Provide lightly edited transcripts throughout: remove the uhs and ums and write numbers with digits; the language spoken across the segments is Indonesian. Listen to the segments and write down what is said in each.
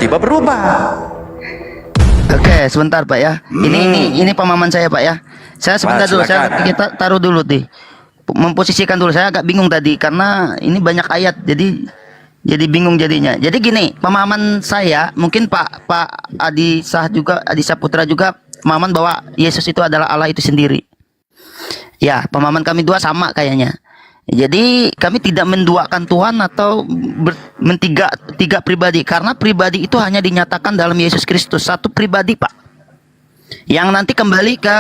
tiba-tiba berubah. Oke, sebentar Pak ya. Ini pemahaman saya Pak ya. Saya sebentar dulu, silakan. kita taruh dulu deh. Memposisikan dulu, saya agak bingung tadi karena ini banyak ayat, jadi bingung jadinya. Jadi gini, pemahaman saya, mungkin Pak Adi Saputra juga pemahaman bahwa Yesus itu adalah Allah itu sendiri. Ya, pemahaman kami dua sama kayaknya. Jadi kami tidak menduakan Tuhan atau tiga pribadi, karena pribadi itu hanya dinyatakan dalam Yesus Kristus, satu pribadi Pak, yang nanti kembali ke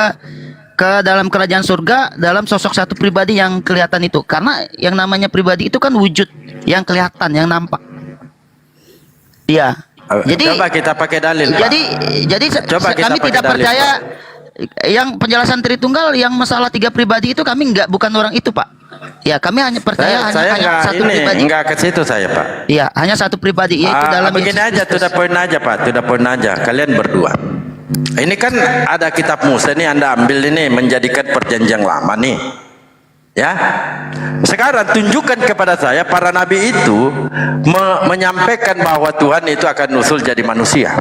dalam kerajaan surga dalam sosok satu pribadi yang kelihatan itu. Karena yang namanya pribadi itu kan wujud yang kelihatan, yang nampak. Iya. Jadi coba kita pakai dalil, Pak. Jadi Coba kita kami pakai tidak dalil, percaya yang penjelasan Tritunggal, yang masalah tiga pribadi itu kami bukan orang itu Pak. Ya, kami hanya percaya saya hanya satu pribadi. enggak ke situ saya, Pak. Iya, hanya satu pribadi, yaitu dalam begini Yesus aja, Kristus. to the point aja, Pak. To the point aja. Kalian berdua. Ini kan ada kitab Musa nih, Anda ambil ini menjadikan perjanjian lama nih. Ya. Sekarang tunjukkan kepada saya para nabi itu menyampaikan bahwa Tuhan itu akan nusul jadi manusia.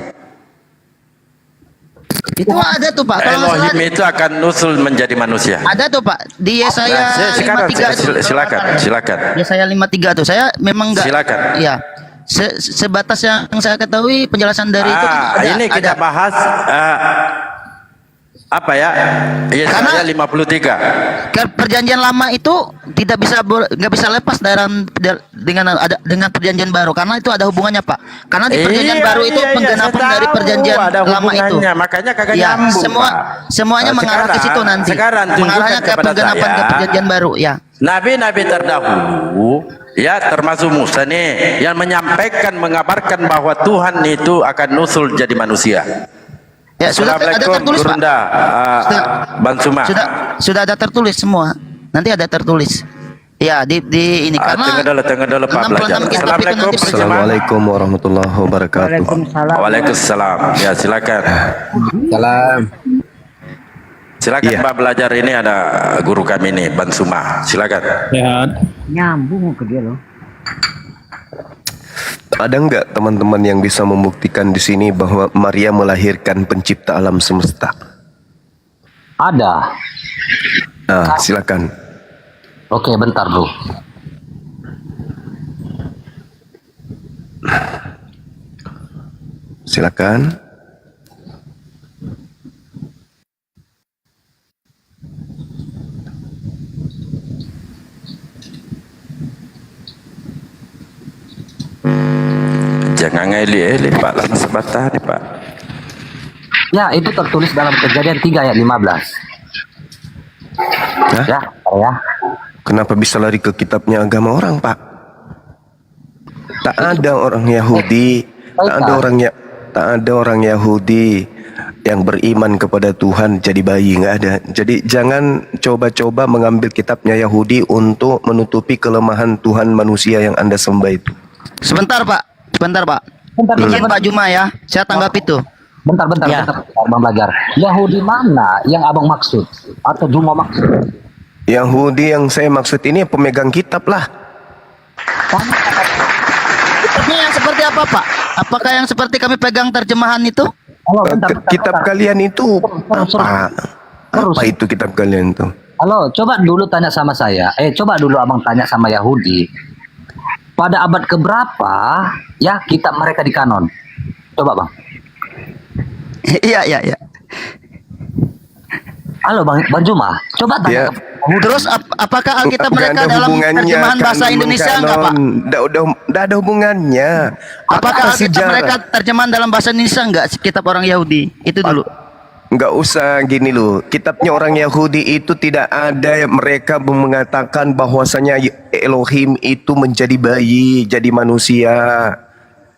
Itu ada tuh Pak. Kalau nggak Elohim salah, itu akan nusul menjadi manusia. ada tuh Pak di Yesaya Sekarang 53 tuh. silakan. Yesaya 53 tuh. Saya memang enggak. Silakan. Iya. Sebatas yang saya ketahui penjelasan dari itu kan ada. Ini kita bahas apa ya? Yesaya 53. Perjanjian lama itu nggak bisa lepas dengan perjanjian baru, karena itu ada hubungannya Pak. Karena di perjanjian baru itu penggenapan dari perjanjian lama itu. Makanya kagak Ya, nyambung, Pak. semuanya mengarah ke situ nanti. Sekarang Mengarahnya ke penggenapan ke perjanjian baru, ya. Nabi-nabi terdahulu, ya termasuk Musa nih, yang mengabarkan bahwa Tuhan itu akan nusul jadi manusia. Ya, sudah ada Assalamualaikum, tertulis Pak. Gurunda, Bang Suma. Sudah ada tertulis semua. Nanti ada tertulis. Ya, di ini karena tengah dulu Pak belajar. 66 kitab itu Assalamualaikum, nanti Assalamualaikum warahmatullahi wabarakatuh. Waalaikumsalam. Ya, silakan. Silakan Iya. Pak belajar, ini ada guru kami nih, Bang Suma. Silakan. Nyambung ke dia loh. Ada nggak teman-teman yang bisa membuktikan di sini bahwa Maria melahirkan pencipta alam semesta? Ada. Nah, silakan. Oke, bentar bro. Silakan. Jangan ngeli-eli Pak, lama sebentar nih Pak. Ya, itu tertulis dalam Kejadian 3 ayat 15. Hah? Ya. Kenapa bisa lari ke kitabnya agama orang, Pak? Tak ada orang Yahudi, tak ada orang Yahudi yang beriman kepada Tuhan jadi bayi, nggak ada. Jadi jangan coba-coba mengambil kitabnya Yahudi untuk menutupi kelemahan Tuhan manusia yang Anda sembah itu. sebentar Pak. Bentar, Izin Pak Juma ya. Saya tanggap itu. Bentar, Ya. Abang belajar. Yahudi mana yang abang maksud? Atau Juma maksud? Yahudi yang saya maksud ini pemegang kitab lah. Kitabnya yang seperti apa Pak? Apakah yang seperti kami pegang terjemahan itu? Halo, bentar. Kitab kalian itu apa? Apa itu kitab kalian itu? Halo, coba dulu tanya sama saya. Coba dulu abang tanya sama Yahudi. Pada abad keberapa ya kitab mereka di kanon? Coba bang. Iya. Halo bang Juma, coba tanya. Ya. Terus apakah Alkitab Nggak mereka ada dalam hubungannya, terjemahan bahasa kanon, Indonesia enggak Pak? Nggak ada hubungannya. Apakah Apa Alkitab sejarah? mereka terjemahan dalam bahasa Indonesia enggak, kitab orang Yahudi? Itu dulu. Nggak usah gini loh. Kitabnya orang Yahudi itu tidak ada mereka mengatakan bahwasanya Elohim itu menjadi bayi, jadi manusia.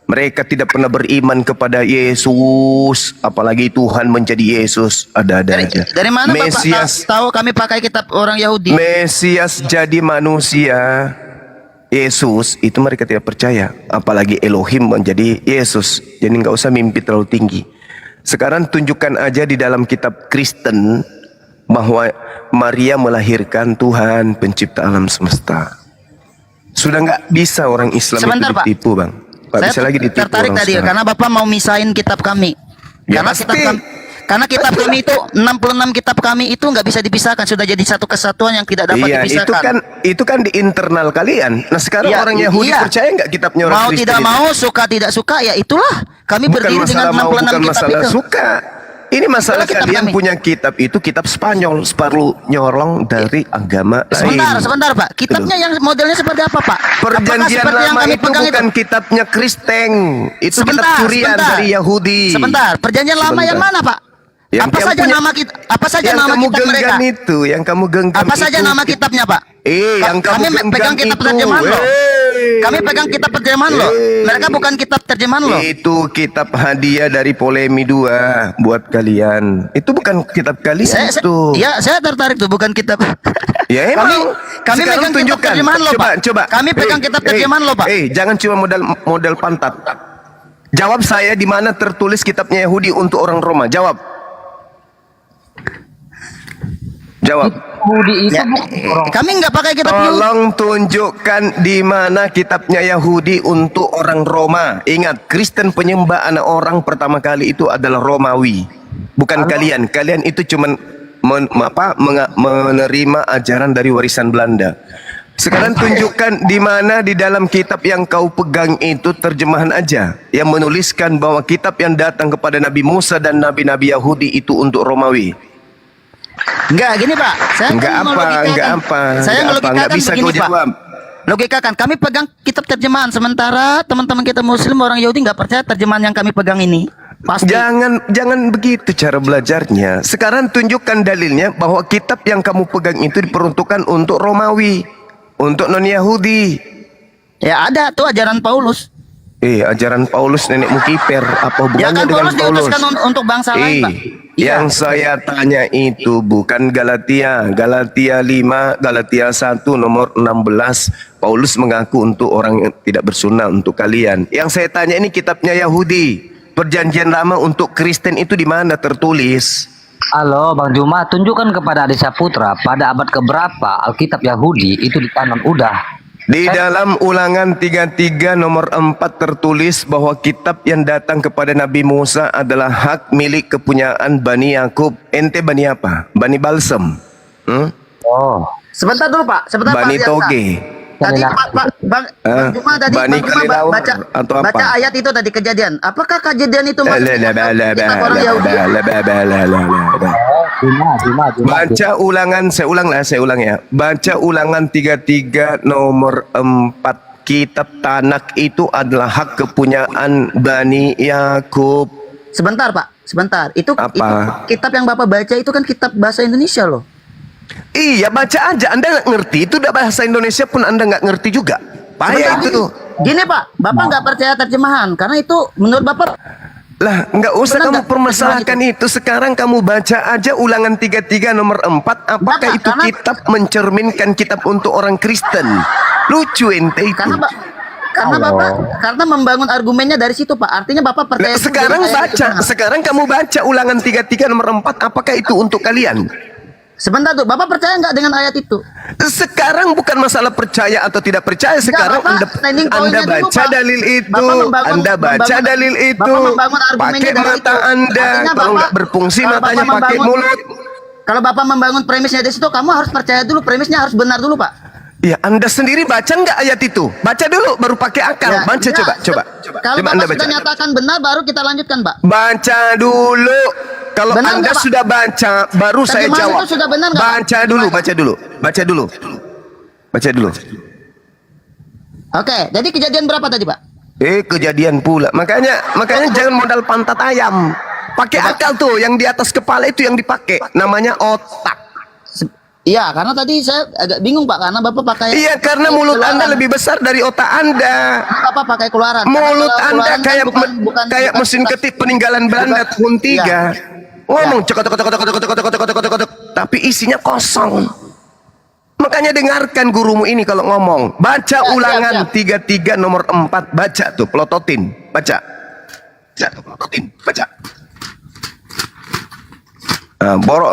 Mereka tidak pernah beriman kepada Yesus, apalagi Tuhan menjadi Yesus. Ada-ada aja. Dari mana Mesias, Bapak tahu kami pakai kitab orang Yahudi? Mesias jadi manusia. Yesus itu mereka tidak percaya, apalagi Elohim menjadi Yesus. Jadi nggak usah mimpi terlalu tinggi. Sekarang tunjukkan aja di dalam kitab Kristen bahwa Maria melahirkan Tuhan pencipta alam semesta. Sudah nggak bisa orang Islam Sebentar, itu ditipu, Bang. Pak bisa lagi ditipu tertarik orang tadi sekarang. karena Bapak mau misahin kitab kami. Ya, Karena pasti. karena kitab kami itu 66 kitab kami itu nggak bisa dipisahkan, sudah jadi satu kesatuan yang tidak dapat Iya, dipisahkan. itu kan di internal kalian. Nah sekarang Iya, orang Yahudi iya. percaya nggak kitabnya orang Mau Kristen tidak itu? mau, suka tidak suka, ya itulah kami Bukan berdiri dengan masalah mau, 66 bukan kitab masalah itu. suka. Ini masalah Itulah kitab kalian kami. punya kitab itu kitab Spanyol, separuh nyolong dari agama Sebentar, lain. sebentar Pak. Kitabnya yang modelnya seperti apa Pak? Apakah Perjanjian seperti yang lama kami itu pegang bukan kitabnya Kristen, itu kitab Sebentar, curian sebentar. dari Yahudi. Sebentar, perjanjian lama yang Sebentar. mana Pak? Yang apa yang saja punya- nama kita? Apa saja yang nama kamu kitab mereka? genggam itu, yang kamu genggam Apa saja itu, nama kitabnya Pak? yang kamu kami genggam pegang kitab itu, terjemahan loh. eh. Kami pegang kitab terjemahan loh. Mereka bukan kitab terjemahan loh. Itu kitab hadiah dari Polemi 2 buat kalian. Itu bukan kitab kalian itu. Ya, saya tertarik tuh bukan kitab. Ya emang. Kami Sekarang pegang kitab tunjukkan. terjemahan loh, Coba, Pak. coba. Kami pegang kitab terjemahan loh, Pak. Jangan cuma model pantat. Jawab saya di mana tertulis kitabnya Yahudi untuk orang Roma. Jawab. Jawab. Yahudi itu Ya, bukan orang. kami nggak pakai kitab Yahudi. Tolong tunjukkan di mana kitabnya Yahudi untuk orang Roma. Ingat, Kristen penyembah anak orang pertama kali itu adalah Romawi. Bukan kalian. Kalian itu cuman menerima ajaran dari warisan Belanda. Sekarang tunjukkan di mana di dalam kitab yang kau pegang itu terjemahan aja yang menuliskan bahwa kitab yang datang kepada Nabi Musa dan nabi-nabi Yahudi itu untuk Romawi. Enggak, gini Pak. Saya Enggak kan apa, melogikakan. enggak apa, Saya enggak apa, ngelogikakan enggak bisa begini, kau Pak. jawab. Logikakan, kami pegang kitab terjemahan, sementara teman-teman kita Muslim orang Yahudi nggak percaya terjemahan yang kami pegang ini. Pasti. Jangan begitu cara belajarnya. Sekarang tunjukkan dalilnya bahwa kitab yang kamu pegang itu diperuntukkan untuk Romawi, untuk non-Yahudi. Ya ada tuh ajaran Paulus. Ajaran Paulus nenekmu kiper, apa Ya hubungannya kan dengan Paulus diutuskan untuk bangsa lain, Pak. Iya. Yang saya tanya itu bukan Galatia 5, Galatia 1 nomor 16. Paulus mengaku untuk orang yang tidak bersunnah, untuk kalian. Yang saya tanya ini kitabnya Yahudi. Perjanjian lama untuk Kristen itu di mana tertulis? Halo Bang Juma, tunjukkan kepada Adi Saputra pada abad keberapa Alkitab Yahudi itu di kanon udah. Di dalam Ulangan 33 nomor 4 tertulis bahwa kitab yang datang kepada Nabi Musa adalah hak milik kepunyaan Bani Yakub. Ente Bani apa? Bani Balsem. Oh, Sebentar dulu Pak, sebentar Bani Pak. Toge. Tadi Bang Juma tadi Bani Bang Juma Kelelawar baca atau apa? baca ayat itu tadi kejadian. Apakah kejadian itu maksudnya kitab orang Yahudi? Juma. Baca ulangan, saya ulang ya. Baca Ulangan 33 nomor 4. Kitab Tanak itu adalah hak kepunyaan Bani Yakub. Sebentar Pak, sebentar. Itu Apa? kitab yang Bapak baca itu kan kitab bahasa Indonesia loh. Iya, baca aja. Anda nggak ngerti itu udah bahasa Indonesia pun Anda nggak ngerti juga. Payah Sebentar, itu tuh. Gini Pak, Bapak nggak percaya terjemahan karena itu menurut Bapak Lah, nggak usah Benar kamu nggak? permasalahkan itu. Sekarang kamu baca aja Ulangan 33 nomor 4. Apakah Enggak, itu karena- kitab mencerminkan kitab untuk orang Kristen? Lucu ente itu. karena membangun argumennya dari situ Pak. Artinya Bapak percaya Nah, itu sekarang dari ayat baca, terjemahan. sekarang kamu baca Ulangan 33 nomor 4. Apakah itu untuk kalian? Sebentar tuh, Bapak percaya nggak dengan ayat itu? Sekarang bukan masalah percaya atau tidak percaya. Sekarang Bapak, standing Anda point-nya dulu, baca Pak. dalil itu. Bapak membangun- Anda baca membangun- dalil itu. Bapak membangun argumennya Pakai dari mata itu. Anda. Artinya Kalau Bapak- nggak berfungsi kalau matanya Bapak pakai membangun- mulut. Kalau Bapak membangun premisnya dari situ, kamu harus percaya dulu premisnya harus benar dulu Pak. Ya, Anda sendiri baca nggak ayat itu? Baca dulu, baru pakai akal. Ya, Baca ya, coba. Kalau Coba Anda Bapak baca. sudah nyatakan benar, baru kita lanjutkan Pak. Baca dulu. Kalau Benar Anda nggak, Pak? sudah baca, baru saya Terjemahan jawab. itu sudah benar nggak, Pak? Baca dulu, baca dulu. Baca dulu. Oke, jadi kejadian berapa tadi Pak? Kejadian pula. Makanya jangan modal pantat ayam. Pakai akal tuh, yang di atas kepala itu yang dipakai. Namanya otak. Iya, karena tadi saya agak bingung Pak, karena Bapak pakai Iya, karena mulut keluaran. Anda lebih besar dari otak Anda. Karena Bapak pakai keluaran. Karena Mulut kalau Anda keluaran kan kayak bukan mesin kitab. ketik peninggalan Belanda tahun 3. Iya. Ngomong cekot, tapi isinya kosong. Makanya dengarkan gurumu ini kalau ngomong. Baca Ya, Ulangan siap. 33 nomor 4. Baca tuh, pelototin. Baca. Baca.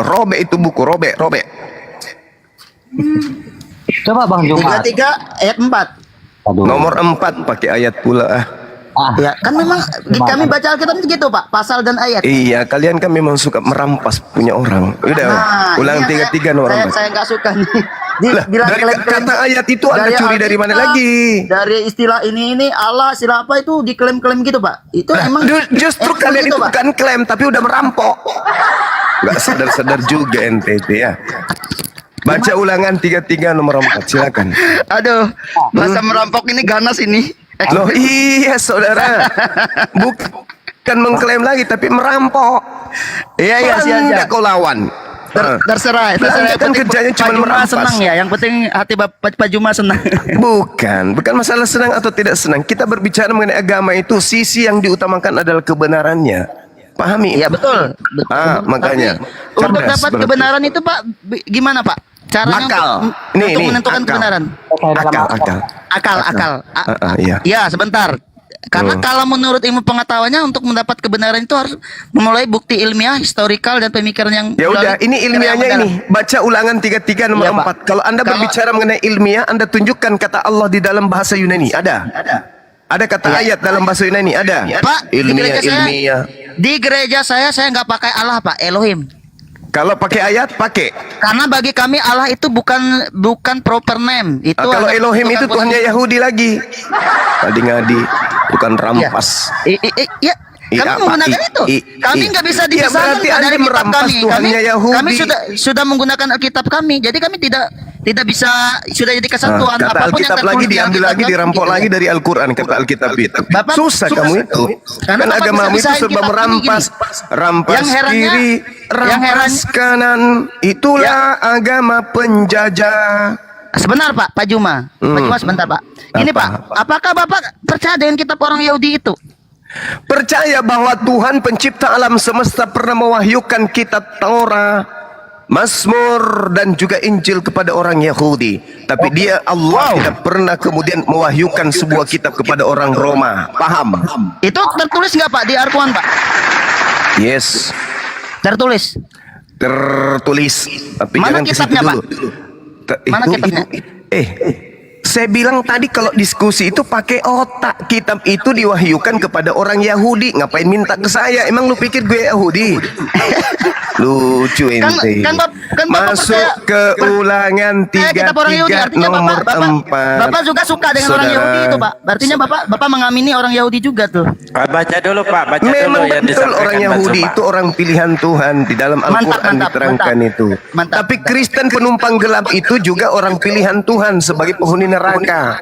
Robek itu buku, robek. coba Bang Juma. 33 ayat 4. Aduh. Nomor 4 pakai ayat pula. Ya, kan memang kami baca Alkitab itu gitu, Pak, pasal dan ayat. Iya, kalian kan memang suka merampas punya orang. Udah, ulang ini yang 33 nomor saya, 4. saya nggak suka nih. Lah, dari kata ayat itu Anda curi dari mana lagi? Dari istilah ini Allah istilah apa itu diklaim-klaim gitu, Pak. Itu emang Justru kalian gitu, itu Pak. bukan klaim tapi udah merampok. Gak sadar-sadar juga NTT ya. Baca ulangan 33 nomor 4, silakan. Aduh, bahasa merampok ini ganas ini. Loh iya saudara, bukan mengklaim lagi tapi merampok. Iya, Anda kau lawan. Terserah. Belanda kan kerjanya cuma Pak Juma merampas. senang ya. Yang penting hati Pak Juma senang. Bukan masalah senang atau tidak senang. Kita berbicara mengenai agama itu, sisi yang diutamakan adalah kebenarannya. Pahami? Iya betul. Makanya. Tapi untuk Cerdas dapat berarti. kebenaran itu Pak, gimana Pak? Caranya Akal. untuk menentukan akal. kebenaran. Akal. Iya. Ya, sebentar. Karena kalau menurut ilmu pengetahuannya untuk mendapat kebenaran itu harus memulai bukti ilmiah, historikal dan pemikiran yang Ya udah, ini ilmiahnya yang ini. Baca ulangan 33 nomor Iya, Pak. 4. Kalau Anda berbicara mengenai ilmiah, Anda tunjukkan kata Allah di dalam bahasa Yunani. Ada kata ayat dalam bahasa Yunani, ada. Pak, Ilmiah. di gereja saya nggak pakai Allah, Pak, Elohim. Kalau pakai ayat, pakai. Karena bagi kami Allah itu bukan proper name. Itu Kalau hanya Elohim itu bukan Tuhannya Yahudi lagi. Ngadi-ngadi, bukan rampas. Iya. Kami menggunakan itu. Kami nggak bisa Iya, dipisahkan berarti Anda dari kitab merampas kami. Tuhannya Yahudi. Kami sudah menggunakan Alkitab kami. Jadi kami tidak bisa sudah jadi kesatuan. Kata Apapun yang Alkitab lagi tertulis di diambil Alkitab lagi kami, dirampok gitu. lagi dari Al-Quran, kata Alkitab itu. Bapak, Susah kamu itu. Karena Kan Bapak agamamu bisa itu bisain serba kitab kami merampas, rampas Yang herannya- kiri, yang rampas kanan. Itulah agama penjajah. Sebentar Pak Juma. Pak Juma sebentar Pak. Ini Pak, apakah Bapak percaya dengan kitab orang Yahudi itu? Percaya bahwa Tuhan pencipta alam semesta pernah mewahyukan kitab Taurat, Mazmur dan juga Injil kepada orang Yahudi. Tapi dia Allah tidak pernah kemudian mewahyukan sebuah kitab kepada orang Roma. Paham? Itu tertulis nggak Pak di Al-Quran Pak? Yes. Tertulis. Tertulis. Tapi Mana jangan ke situ kitabnya, Pak? dulu. Mana kitabnya? Saya bilang tadi kalau diskusi itu pakai otak. Kitab itu diwahyukan kepada orang Yahudi. Ngapain minta ke saya? Emang lu pikir gue Yahudi? Lucu ente. Kan Bapak Masuk percaya- ke ulangan kitab orang Yahudi 33 artinya nomor Bapak 4. juga suka dengan orang Saudara. Yahudi itu Pak. Artinya Bapak mengamini orang Yahudi juga tuh. Baca dulu Pak, baca Memang dulu yang betul disampaikan orang Pak Yahudi Suma. itu orang pilihan Tuhan. Di dalam Al-Quran diterangkan itu. Mantap. Tapi Kristen penumpang gelap itu juga orang pilihan Tuhan sebagai penghuni neraka.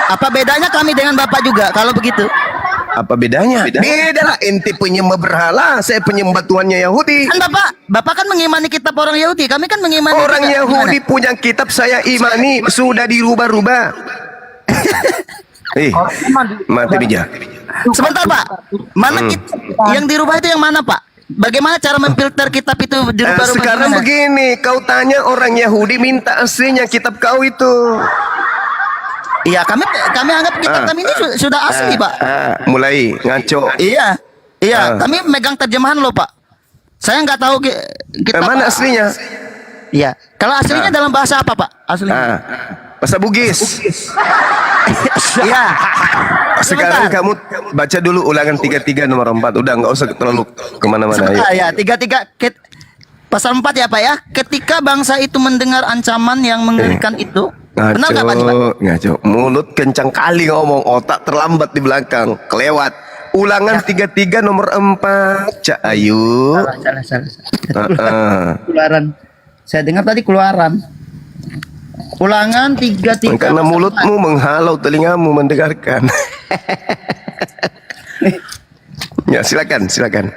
Apa bedanya kami dengan Bapak juga kalau begitu? Apa bedanya? Beda lah, ente penyembah berhala, saya penyembah Tuhannya Yahudi. Kan Bapak kan mengimani kitab orang Yahudi, kami kan mengimani Orang juga. Yahudi Gimana? punya kitab, saya imani, sudah dirubah-rubah. Mati bija. Sebentar Pak, mana kitab yang dirubah itu yang mana Pak? Bagaimana cara memfilter kitab itu dirubah-rubah? Sekarang gimana? begini, kau tanya orang Yahudi minta aslinya kitab kau itu. Iya, kami anggap kitab kami ini sudah asli Pak. Mulai ngaco. Iya, kami megang terjemahan loh Pak. Saya nggak tahu kitab Mana aslinya? Iya, kalau aslinya dalam bahasa apa Pak? Aslinya? Bahasa Bugis. Iya. Sekarang Sebentar. kamu baca dulu ulangan 33 nomor 4. Udah nggak usah terlalu kemana-mana. Sebentar ya, 33 pasal 4 ya Pak ya. Ketika bangsa itu mendengar ancaman yang mengerikan itu, benar nggak Pak? Ngaco. Mulut kencang kali ngomong, otak terlambat di belakang, kelewat. Ulangan 33 nomor 4. Cak Ayu. Salah. Keluaran. Saya dengar tadi keluaran. Ulangan 33. Karena mulutmu menghalau telingamu mendengarkan. Ya, silakan. 3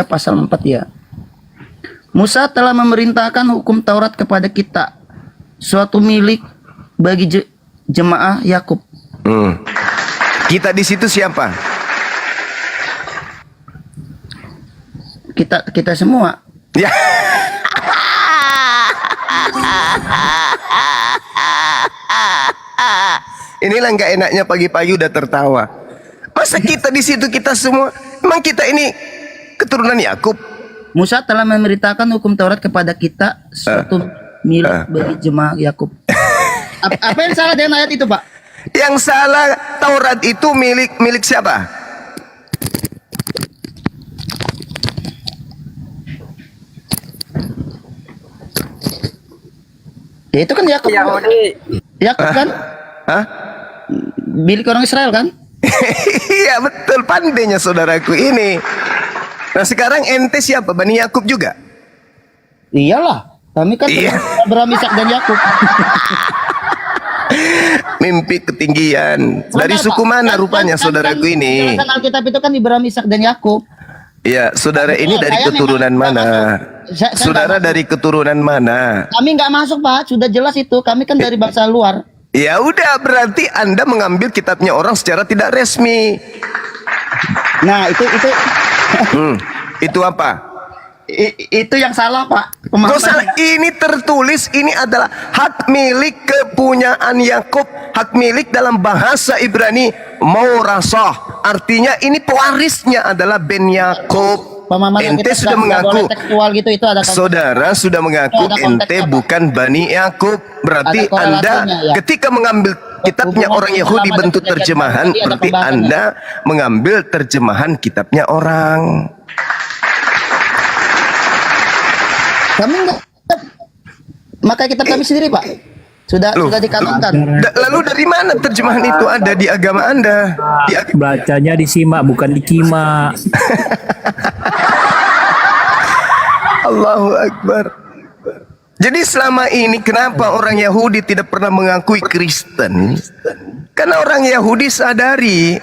pasal 4 ya. Musa telah memerintahkan hukum Taurat kepada kita, suatu milik bagi jemaah Yakub. Kita di situ siapa? Kita semua. Ya. Inilah nggak enaknya pagi-pagi udah tertawa. Masa kita di situ kita semua? Emang kita ini keturunan Yakub? Musa telah memerintahkan hukum Taurat kepada kita, suatu milik bagi jemaah Yakub. Apa yang salah dengan ayat itu, Pak? Yang salah Taurat itu milik siapa? Ya itu kan Yakub. Yakub kan? Hah? Milik orang Israel kan? Iya betul, pandainya saudaraku ini. Nah sekarang ente siapa? Bani Yakub juga? Iyalah. Kami kan Iya. Abraham, Ishak dan Yakub. Mimpi ketinggian. Dari Sebentar, suku Pak. mana Kan- rupanya kan- saudaraku kan ini? penjelasan Alkitab itu kan Abraham, Ishak dan Yakub. Iya, saudara ini dari Saya keturunan memang mana? nggak masuk. Saya Saudara nggak dari keturunan mana? Kami nggak masuk Pak, sudah jelas itu. Kami kan dari bangsa luar. Ya udah, berarti Anda mengambil kitabnya orang secara tidak resmi. Nah itu Itu apa? itu yang salah Pak. Kok salah? Ini tertulis ini adalah hak milik kepunyaan Yakub, hak milik dalam bahasa Ibrani maurasah. Artinya ini pewarisnya adalah Ben Yakub. Pemahaman Ente kita sudah nggak mengaku. boleh tekstual gitu, itu ada Saudara sudah mengaku Ada konteksnya, ente Pak. bukan Bani Yakub. Berarti Ada korelasinya, Anda ya. ketika mengambil kitabnya Hubungan orang dengan Yahudi ulama dan bentuk penjajahan terjemahan, tadi ada berarti pembahasannya. Anda mengambil terjemahan kitabnya orang. Kami nggak. Maka kitab kami sendiri Pak. Sudah Loh, dikanonkan. Lalu dari mana terjemahan itu ada di agama Anda? Bacanya disimak bukan dikimak. Allahu Akbar. Jadi selama ini kenapa orang Yahudi tidak pernah mengakui Kristen? Karena orang Yahudi sadari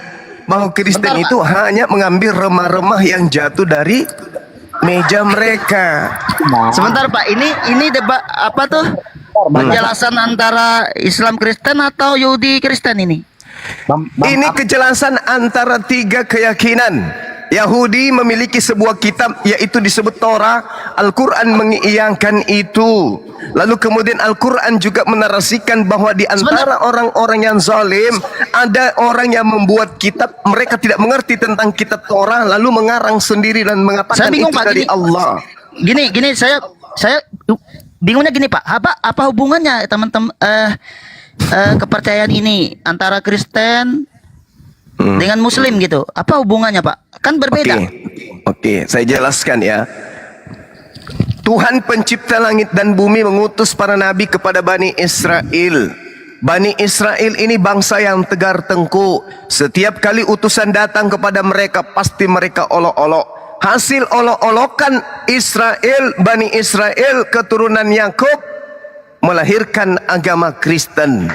bahwa Kristen Bentar, Pak. itu hanya mengambil remah-remah yang jatuh dari meja mereka. Sebentar Pak, ini debat apa tuh? Penjelasan antara Islam Kristen atau Yahudi Kristen ini? Ini kejelasan antara tiga keyakinan. Yahudi memiliki sebuah kitab yaitu disebut Torah. Al-Quran mengiyakan itu. Lalu kemudian Al-Quran juga menarasikan bahwa di antara orang-orang yang zalim ada orang yang membuat kitab, mereka tidak mengerti tentang kitab Torah lalu mengarang sendiri dan mengatakan Saya bingung, itu Pak, dari gini. Allah. Gini saya bingungnya gini Pak. Apa hubungannya teman-teman kepercayaan ini antara Kristen dengan Muslim gitu? Apa hubungannya Pak? Kan berbeda. Oke, saya jelaskan ya. Tuhan pencipta langit dan bumi mengutus para nabi kepada Bani Israel. Bani Israel ini bangsa yang tegar tengkuk. Setiap kali utusan datang kepada mereka, pasti mereka olok-olok. Hasil olok-olokan Israel, Bani Israel, keturunan Yakub, melahirkan agama Kristen.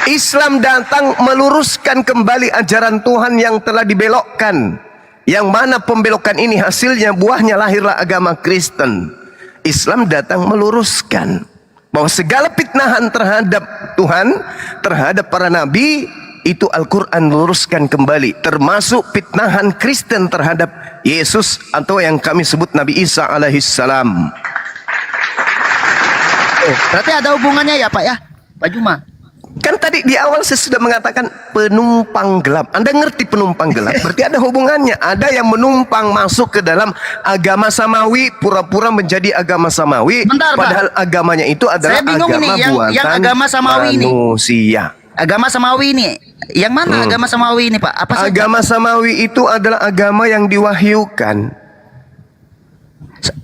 Islam datang meluruskan kembali ajaran Tuhan yang telah dibelokkan. Yang mana pembelokan ini hasilnya buahnya lahirlah agama Kristen. Islam datang meluruskan bahwa segala fitnahan terhadap Tuhan, terhadap para nabi, itu Al-Quran meluruskan kembali. Termasuk fitnahan Kristen terhadap Yesus atau yang kami sebut Nabi Isa alaihissalam. Berarti ada hubungannya ya Pak ya, Pak Juma? Kan tadi di awal saya sudah mengatakan penumpang gelap. Anda ngerti penumpang gelap? Berarti ada hubungannya. Ada yang menumpang masuk ke dalam agama samawi, pura-pura menjadi agama samawi. Bentar, Pak. Padahal agamanya itu adalah Saya bingung agama ini, buatan yang agama samawi ini. manusia. Agama samawi ini, yang mana agama samawi ini Pak? Apa saja? Agama samawi itu adalah agama yang diwahyukan.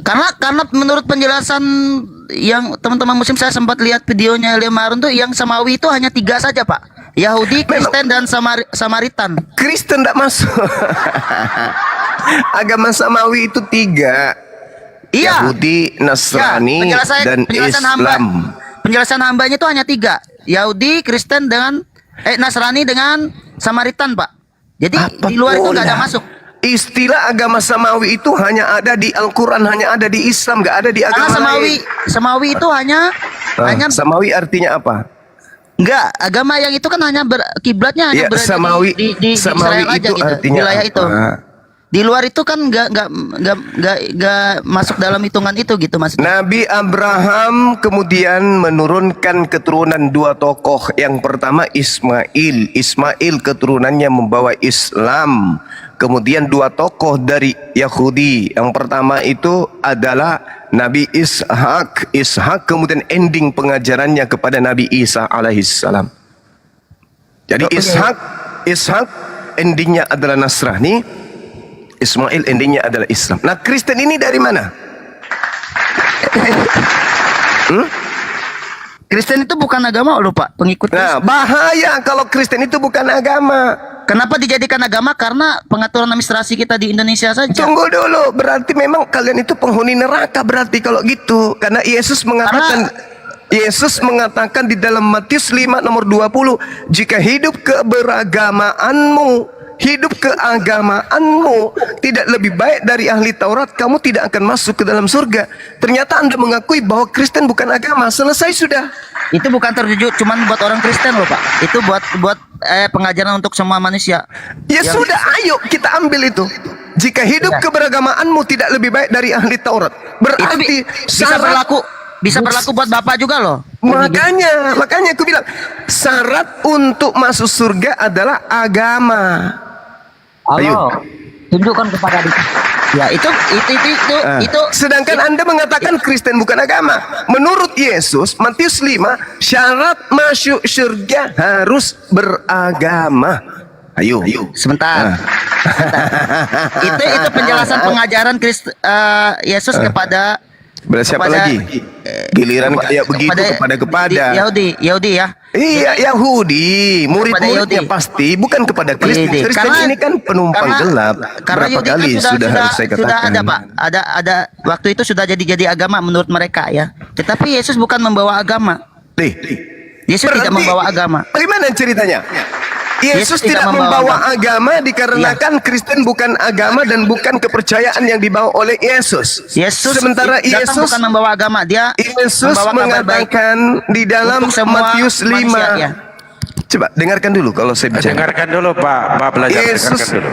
Karena menurut penjelasan yang teman-teman Muslim, saya sempat lihat videonya Liam Harun tuh, yang samawi itu hanya 3 saja Pak. Yahudi, Kristen, dan Samaritan. Kristen tidak masuk. Agama samawi itu 3. Iya. Yahudi, Nasrani, dan Islam. Penjelasan hambanya itu hanya 3. Yahudi, Kristen, dengan Nasrani dengan Samaritan Pak. Jadi di luar itu nggak ada masuk. Istilah agama samawi itu hanya ada di Al-Quran, hanya ada di Islam, nggak ada di Karena agama lain. samawi itu hanya Samawi artinya apa? enggak, agama yang itu kan hanya kiblatnya hanya Ya, berada samawi, di samawi Israel aja itu gitu, artinya wilayah apa? itu. Di luar itu kan enggak masuk dalam hitungan itu gitu maksudnya. Nabi Abraham kemudian menurunkan keturunan 2 tokoh. Yang pertama Ismail. Ismail keturunannya membawa Islam. Kemudian 2 tokoh dari Yahudi. Yang pertama itu adalah Nabi Ishak. Ishak kemudian ending pengajarannya kepada Nabi Isa alaihissalam. Jadi Ishak endingnya adalah Nasrani, Ismail endingnya adalah Islam. Nah, Kristen ini dari mana? Kristen itu bukan agama loh Pak, pengikut Nah, Kristus. bahaya kalau Kristen itu bukan agama. Kenapa dijadikan agama? Karena pengaturan administrasi kita di Indonesia saja. Tunggu dulu, berarti memang kalian itu penghuni neraka berarti kalau gitu. Karena Yesus mengatakan di dalam Matius 5 nomor 20, jika hidup keberagamaanmu, hidup keagamaanmu tidak lebih baik dari ahli Taurat, kamu tidak akan masuk ke dalam surga. Ternyata Anda mengakui bahwa Kristen bukan agama. Selesai sudah. Itu bukan tertuju cuman buat orang Kristen loh Pak. Itu buat pengajaran untuk semua manusia. Ya sudah, ayo kita ambil itu. Jika hidup keberagamaanmu tidak lebih baik dari ahli Taurat, Itu berarti bisa berlaku buat Bapak juga loh. Makanya aku bilang syarat untuk masuk surga adalah agama. Allah, tunjukkan kepada dia. Ya itu. Sedangkan Anda mengatakan Kristen bukan agama. Menurut Yesus, Matius 5, syarat masuk surga harus beragama. Ayo. Sebentar. Itu penjelasan pengajaran Yesus kepada Siapa kepada- lagi? Giliran kayak begitu kepada Yahudi ya. Iya, Yahudi, murid-muridnya Yahudi. pasti, bukan kepada Kristen. Yahudi. Kristen ini kan penumpang gelap. Karena Berapa Yahudi kali kan sudah harus saya sudah katakan. ada Pak. Ada waktu itu sudah jadi agama menurut mereka ya. Tetapi Yesus bukan membawa agama. Yesus tidak membawa agama. Bagaimana ceritanya? Yesus Yesus tidak tidak membawa membawa agama dikarenakan Kristen bukan agama dan bukan kepercayaan yang dibawa oleh Yesus. Sementara datang Yesus bukan membawa agama, dia Yesus membawa kabar baik mengatakan di dalam untuk semua Matius 5. manusia, ya. Coba dengarkan dulu kalau saya bicara. Dengarkan dulu Pak belajar, dengarkan dulu.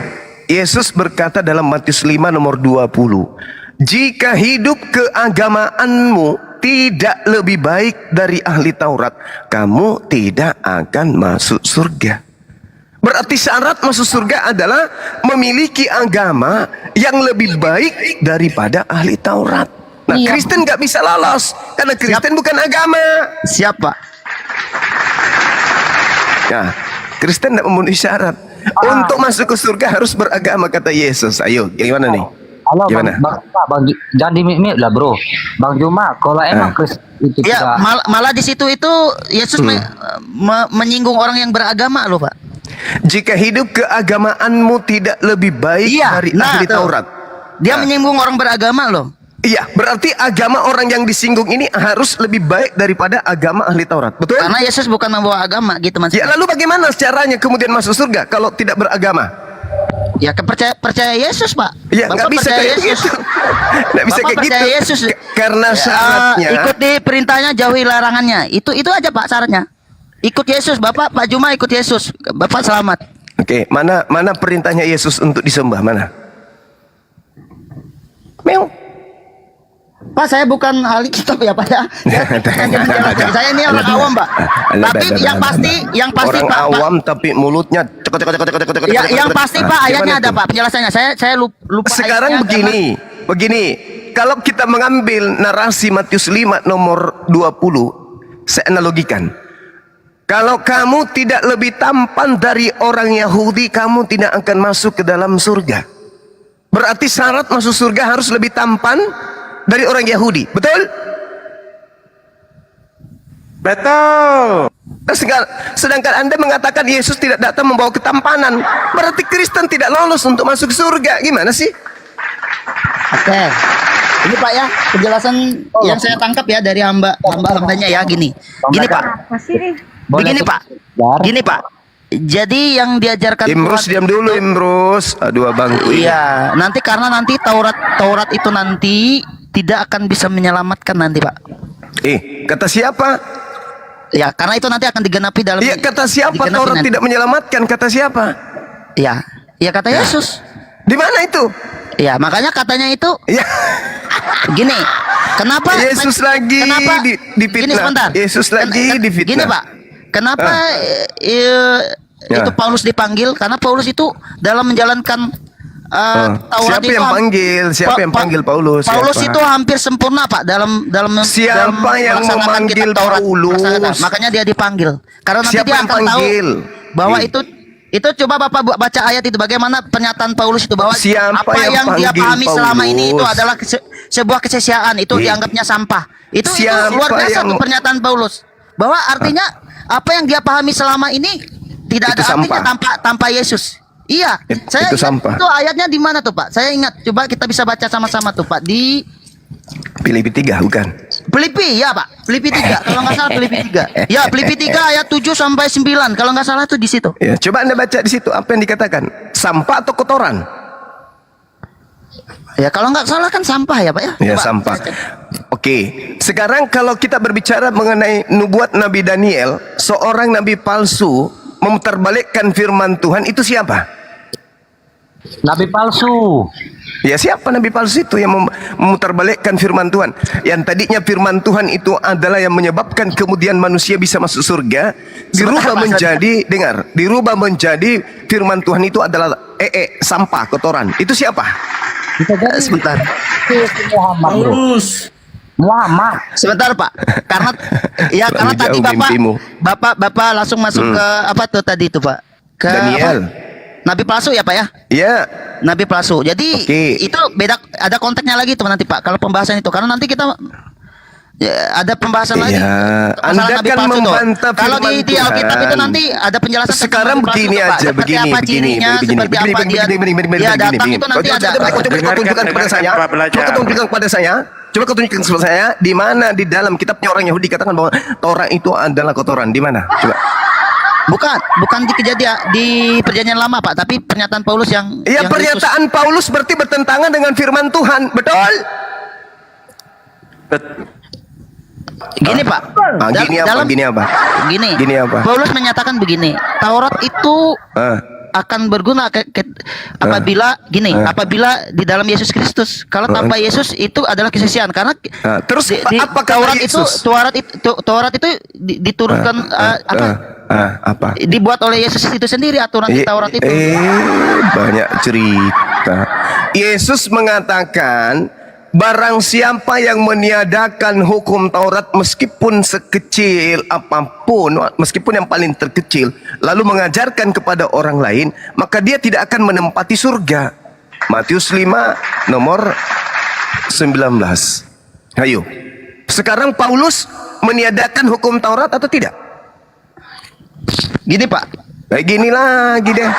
Yesus berkata dalam Matius 5 nomor 20, jika hidup keagamaanmu tidak lebih baik dari ahli Taurat, kamu tidak akan masuk surga. Berarti syarat masuk surga adalah memiliki agama yang lebih baik daripada ahli Taurat. Nah, Iya. Kristen nggak bisa lolos karena Kristen bukan agama. Siapa? Nah, Kristen tidak memenuhi syarat. Untuk masuk ke surga harus beragama kata Yesus. Ayo, gimana nih? Halo Gimana? bang, jangan dimimik lah bro. Bang Juma, kalau emang Kristen itu Ya, tidak malah di situ itu Yesus menyinggung orang yang beragama loh, Pak. Jika hidup keagamaanmu tidak lebih baik dari ahli tuh. Taurat. Dia menyinggung orang beragama loh. Iya, berarti agama orang yang disinggung ini harus lebih baik daripada agama ahli Taurat. Betul? Karena Yesus bukan membawa agama gitu Mas. Ya, lalu bagaimana caranya kemudian masuk surga kalau tidak beragama? Ya percaya Yesus, Pak. Ya, nggak Bapak bisa percaya kayak Yesus. gitu. Nggak bisa Bapak kayak percaya gitu. Yesus. Karena syaratnya ikuti perintahnya, jauhi larangannya. Itu aja Pak syaratnya. Ikut Yesus, Bapak Pak Juma ikut Yesus. Bapak selamat. Oke, mana perintahnya Yesus untuk disembah? Mana? Meong. Pak, saya bukan ahli kitab ya Pak ya. Saya ini orang awam Pak. Tapi yang pasti orang Pak. awam tapi mulutnya Ya, yang pasti Pak ayatnya ada Pak penjelasannya. Saya lupa. Sekarang ayatnya begini. Kalau kita mengambil narasi Matius 5 nomor 20, saya analogikan. Kalau kamu tidak lebih tampan dari orang Yahudi, kamu tidak akan masuk ke dalam surga. Berarti syarat masuk surga harus lebih tampan dari orang Yahudi. Betul? Betul. Sedangkan Anda mengatakan Yesus tidak datang membawa ketampanan. Berarti Kristen tidak lolos untuk masuk surga. Gimana sih? Oke. Ini Pak ya, penjelasan yang saya tangkap ya dari hambanya ya gini. Gini Pak. Begini Pak. Gini Pak. Jadi yang diajarkan Imrus, diam dulu Imrus. Aduh abangku. Iya, nanti karena nanti Taurat itu nanti tidak akan bisa menyelamatkan nanti Pak. Kata siapa? Ya, karena itu nanti akan digenapi dalam. Iya, kata siapa digenapi Taurat nanti. tidak menyelamatkan? Kata siapa? Ya, ya kata Yesus. Di mana itu? Ya, makanya katanya itu Ya, gini. Kenapa Yesus lagi difitnah. Gini sebentar. Yesus lagi difitnah. Gini Pak. Kenapa itu Paulus dipanggil? Karena Paulus itu dalam menjalankan Taurat Siapa itu yang panggil? Siapa yang panggil Paulus? Paulus Siapa? itu hampir sempurna Pak dalam Siapa yang melaksanakan memanggil kitab Taurat. Paulus? Makanya dia dipanggil. Karena nanti Siapa dia yang akan panggil? tahu. bahwa itu coba Bapak baca ayat itu bagaimana pernyataan Paulus itu bahwa Siapa apa yang dia panggil pahami selama ini itu Paulus? adalah sebuah kesia-siaan, itu dianggapnya sampah. Itu luar biasa tuh pernyataan Paulus. Bahwa artinya apa yang dia pahami selama ini tidak Itu ada artinya sampah. tanpa Yesus. Iya, saya Itu ingat sampah. itu ayatnya di mana tuh Pak? Saya ingat, coba kita bisa baca sama-sama tuh Pak di Filipi 3 bukan? Filipi ya Pak, Filipi 3 kalau nggak salah Filipi 3. Ya, Filipi 3 ayat 7 sampai 9 kalau nggak salah tuh di situ. Ya, coba Anda baca di situ apa yang dikatakan? Sampah atau kotoran? Ya kalau nggak salah kan sampah ya Pak ya. Ya, Coba. sampah. Oke, sekarang kalau kita berbicara mengenai nubuat Nabi Daniel, seorang nabi palsu memutarbalikkan firman Tuhan, itu siapa? Nabi palsu. Ya, siapa nabi palsu itu yang memutarbalikkan firman Tuhan? Yang tadinya firman Tuhan itu adalah yang menyebabkan kemudian manusia bisa masuk surga, dirubah menjadi, dengar, dirubah menjadi firman Tuhan itu adalah sampah, kotoran. Itu siapa? Sebentar. Muhammad, bro. Muhammad. Sebentar Pak. Karena ya karena Terlalu tadi jauh mimpimu. Bapak langsung masuk ke apa tuh tadi itu Pak? Ke Daniel. apa? Nabi palsu ya Pak ya? Ya, Nabi palsu. Jadi Oke. itu beda, ada konteksnya lagi tuh nanti Pak. Kalau pembahasan itu karena nanti kita ya, ada pembahasan lagi. Ya, Masalah Anda Nabi kan palsu tuh. membantah Kalau firman di Alkitab itu Tuhan. nanti ada penjelasan tentang Sekarang Nabi palsu begini tuh, Pak. aja, Seperti begini, apa begini, cirinya, begini, seperti begini, apa begini, dia begini, dia datang itu nanti ada. Coba kau tunjukkan kepada saya. Coba kau tunjukkan kepada saya. Coba kau tunjukkan kepada saya di mana di dalam kitabnya orang Yahudi katakan bahwa Taurat itu adalah kotoran. Di mana? Coba. Bukan di kejadian di perjanjian lama Pak, tapi pernyataan Paulus yang Iya, yang pernyataan Paulus berarti bertentangan dengan firman Tuhan. Betul? Gini Pak. Gini apa? Gini apa? Gini. Gini apa? Paulus menyatakan begini, Taurat itu Ah. akan berguna apabila apabila di dalam Yesus Kristus. Kalau tanpa Yesus itu adalah kesia-siaan karena Terus apa kata Taurat itu Yesus? Taurat itu diturunkan Apa? dibuat oleh Yesus itu sendiri aturan di Taurat itu. Banyak cerita. Yesus mengatakan, barang siapa yang meniadakan hukum Taurat meskipun sekecil apapun, meskipun yang paling terkecil, lalu mengajarkan kepada orang lain, maka dia tidak akan menempati surga. Matius 5 nomor 19. Ayo. Sekarang Paulus meniadakan hukum Taurat atau tidak? Gini Pak. Gini lagi deh.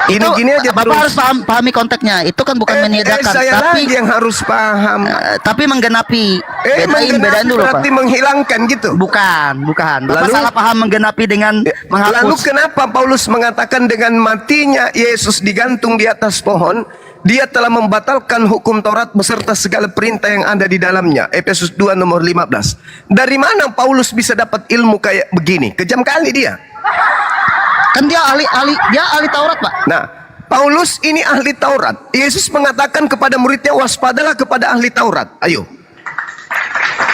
Gini aja Bapak terus. harus pahami konteksnya. Itu kan bukan meniadakan, Saya tapi lagi yang harus paham. tapi menggenapi. Bedain Menggenapi dulu Pak. berarti menghilangkan gitu. Bukan. Bapak Lalu- salah paham menggenapi dengan Lalu menghapus. kenapa Paulus mengatakan dengan matinya Yesus digantung di atas pohon, dia telah membatalkan hukum Taurat beserta segala perintah yang ada di dalamnya. Efesus 2 nomor 15. Dari mana Paulus bisa dapat ilmu kayak begini? Kejam kali dia. Kan dia ahli Taurat, Pak. Nah, Paulus ini ahli Taurat. Yesus mengatakan kepada muridnya, waspadalah kepada ahli Taurat. Ayo.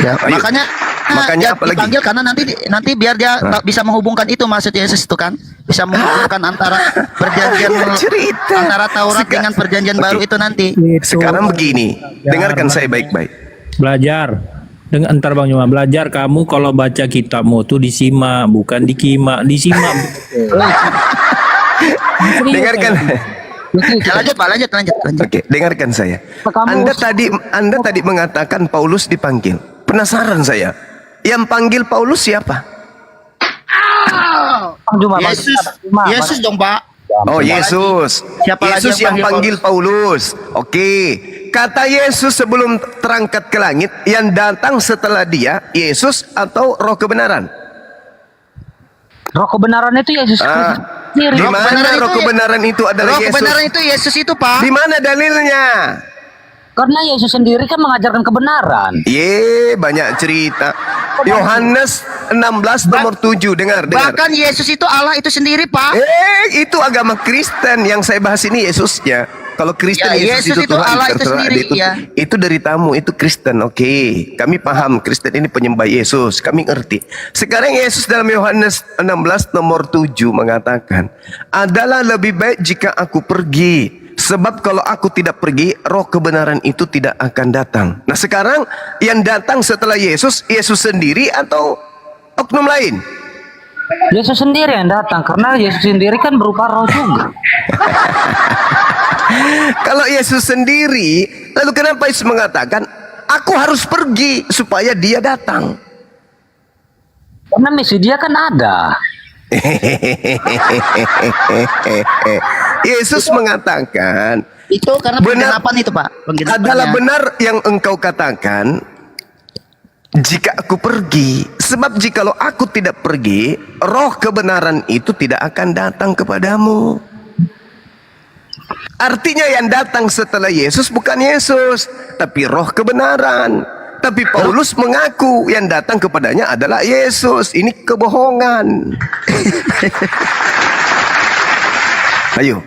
Ya, Ayo. makanya Makanya dia apa lagi? dipanggil karena nanti biar dia bisa menghubungkan itu, maksud Yesus itu kan bisa menghubungkan antara perjanjian Cerita. antara Taurat dengan perjanjian baru itu nanti. Sekarang begini, dengarkan saya baik-baik. Belajar. Dengan antar Bang Juma, belajar kamu kalau baca kitabmu tuh disimak, bukan dikimak, disimak. Dengarkan. Ya, lanjut Pak, lanjut. Oke, dengarkan saya. Anda tadi mengatakan Paulus dipanggil. Penasaran saya. Yang panggil Paulus siapa? Yesus dong, Pak. Oh, Yesus. Siapa lagi Yesus yang yang panggil Paulus. Oke. Kata Yesus sebelum terangkat ke langit, yang datang setelah dia, Yesus atau roh kebenaran? Roh kebenaran itu Yesus Kristus. Di mana roh kebenaran itu adalah Roh Yesus? kebenaran itu Yesus itu, Pak. Di mana dalilnya? Karena Yesus sendiri kan mengajarkan kebenaran. Banyak cerita. Yohanes 16 nomor 7, dengar. Bahkan Yesus itu Allah itu sendiri, Pak. Itu agama Kristen yang saya bahas ini Yesusnya. Kalau Kristen Ya, Yesus itu Tuhan, Allah itu terserah. sendiri, ya. Itu dari tamu, itu Kristen. Oke. Kami paham Kristen ini penyembah Yesus, kami ngerti. Sekarang Yesus dalam Yohanes 16 nomor 7 mengatakan, adalah lebih baik jika aku pergi. Sebab kalau aku tidak pergi, roh kebenaran itu tidak akan datang. Nah, sekarang yang datang setelah Yesus, Yesus sendiri atau oknum lain? Yesus sendiri yang datang karena Yesus sendiri kan berupa roh juga. Kalau Yesus sendiri, lalu kenapa Yesus mengatakan, aku harus pergi supaya dia datang? Karena misi dia kan ada. Yesus mengatakan, Itu karena Benar. penggenapan itu, Pak. Penggenapannya. adalah benar yang engkau katakan, jika aku pergi, sebab jikalau aku tidak pergi, roh kebenaran itu tidak akan datang kepadamu. Artinya yang datang setelah Yesus bukan Yesus, tapi roh kebenaran. Tapi Paulus mengaku yang datang kepadanya adalah Yesus. Ini kebohongan. Ayo.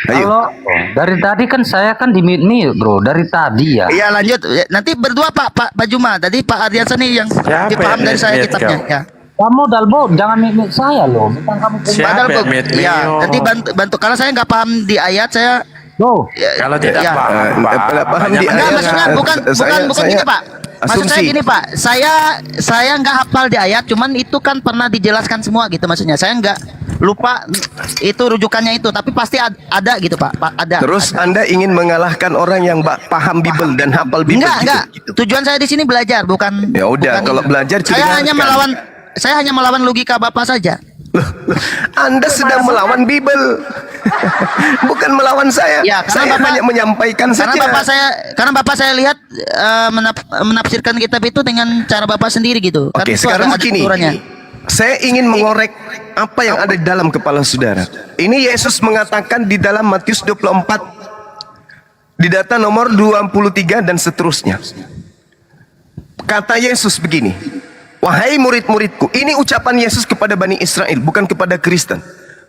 Kalau dari tadi kan saya kan di mute bro, dari tadi ya. Iya lanjut. Nanti berdua Pak Juma. Tadi Pak Ardiansa nih yang Siapa dipaham yang dari saya mute kitabnya. kau? Ya. Kamu Dalbo jangan mute saya loh, bukan kamu. Siapa Padahal, yang mute ya, Mio? nanti bantu kalau saya nggak paham di ayat saya Loh, Kalau tidak ya. paham, Pak, Tidak paham makanya di Enggak, ayat. maksudnya bukan Saya- gini, Pak. Maksud saya asumsi. gini, Pak. Saya nggak hafal di ayat, cuman itu kan pernah dijelaskan semua gitu maksudnya. Saya nggak lupa itu rujukannya itu, tapi pasti ada gitu, Pak. Ada. Terus Anda ingin mengalahkan orang yang paham Bible dan hafal Bible Enggak. gitu. Tujuan saya di sini belajar, bukan. Ya udah, bukan kalau ini. belajar Saya hanya melawan logika Bapak saja. Anda sedang melawan Bible. Bukan melawan saya. Ya, karena Saya Bapak- hanya menyampaikan Karena saja. Bapak saya lihat menafsirkan kitab itu dengan cara Bapak sendiri gitu. Kan Oke, itu sekarang ada begini. aturannya. Saya ingin mengorek apa yang ada di dalam kepala saudara. Ini Yesus mengatakan di dalam Matius 24 di data nomor 23 dan seterusnya. Kata Yesus begini, wahai murid-muridku, ini ucapan Yesus kepada Bani Israel, bukan kepada Kristen.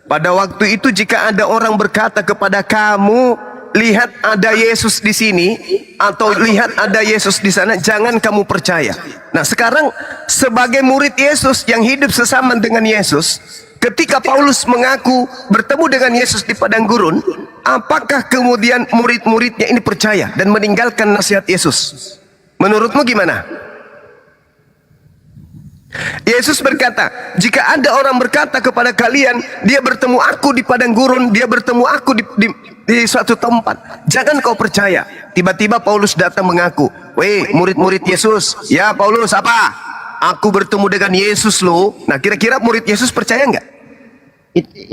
Pada waktu itu jika ada orang berkata kepada kamu, lihat ada Yesus di sini, atau lihat ada Yesus di sana, jangan kamu percaya. Nah sekarang sebagai murid Yesus yang hidup sesama dengan Yesus, ketika Paulus mengaku bertemu dengan Yesus di padang gurun, apakah kemudian murid-muridnya ini percaya dan meninggalkan nasihat Yesus? Menurutmu gimana? Yesus berkata, jika ada orang berkata kepada kalian, dia bertemu aku di padang gurun, dia bertemu aku di suatu tempat, jangan kau percaya. Tiba-tiba Paulus datang mengaku, weh murid-murid Yesus, ya Paulus apa? Aku bertemu dengan Yesus loh. Nah kira-kira murid Yesus percaya nggak?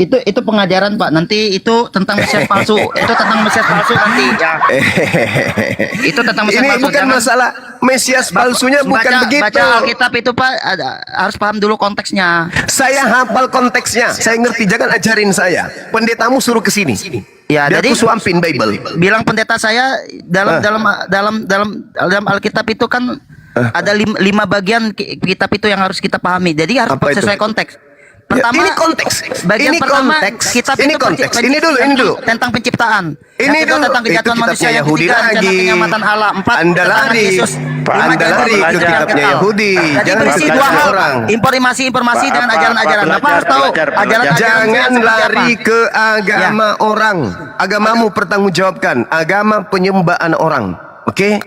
Itu pengajaran Pak. Nanti itu tentang Mesias palsu. Itu tentang Mesias palsu nanti ya. Itu tentang Mesias Ini palsu. bukan masalah Mesias palsunya, bukan begitu. Baca Alkitab itu Pak harus paham dulu konteksnya. Saya hafal konteksnya, saya ngerti, jangan ajarin saya. Pendetamu suruh ke sini. Ya, Biar jadi aku suampin Bible. bilang pendeta saya dalam Alkitab itu kan ada lima bagian kitab itu yang harus kita pahami. Jadi harus Apa itu? sesuai konteks. Ya, Pertama, ini konteks. Bagian Ini pertama konteks. kitab Ini itu konteks. Ini dulu. tentang penciptaan. Ini Yang kedua dulu. tentang kejatuhan Itu manusia. kitabnya Yang Yahudi ketiga rencana lagi. kenyamatan Allah. Empat Anda kedatangan lari. Yesus. Pak, Lima Anda kehidupan lari ke manusia yang kitabnya kekal. Yahudi. Jadi Jangan berisi belajar dua hal. orang. Informasi dengan ajaran-ajaran. Bapak harus tahu belajar. ajaran-ajaran Jangan seperti lari apa. ke agama orang. Agamamu pertanggungjawabkan. Agama penyembahan orang. Oke?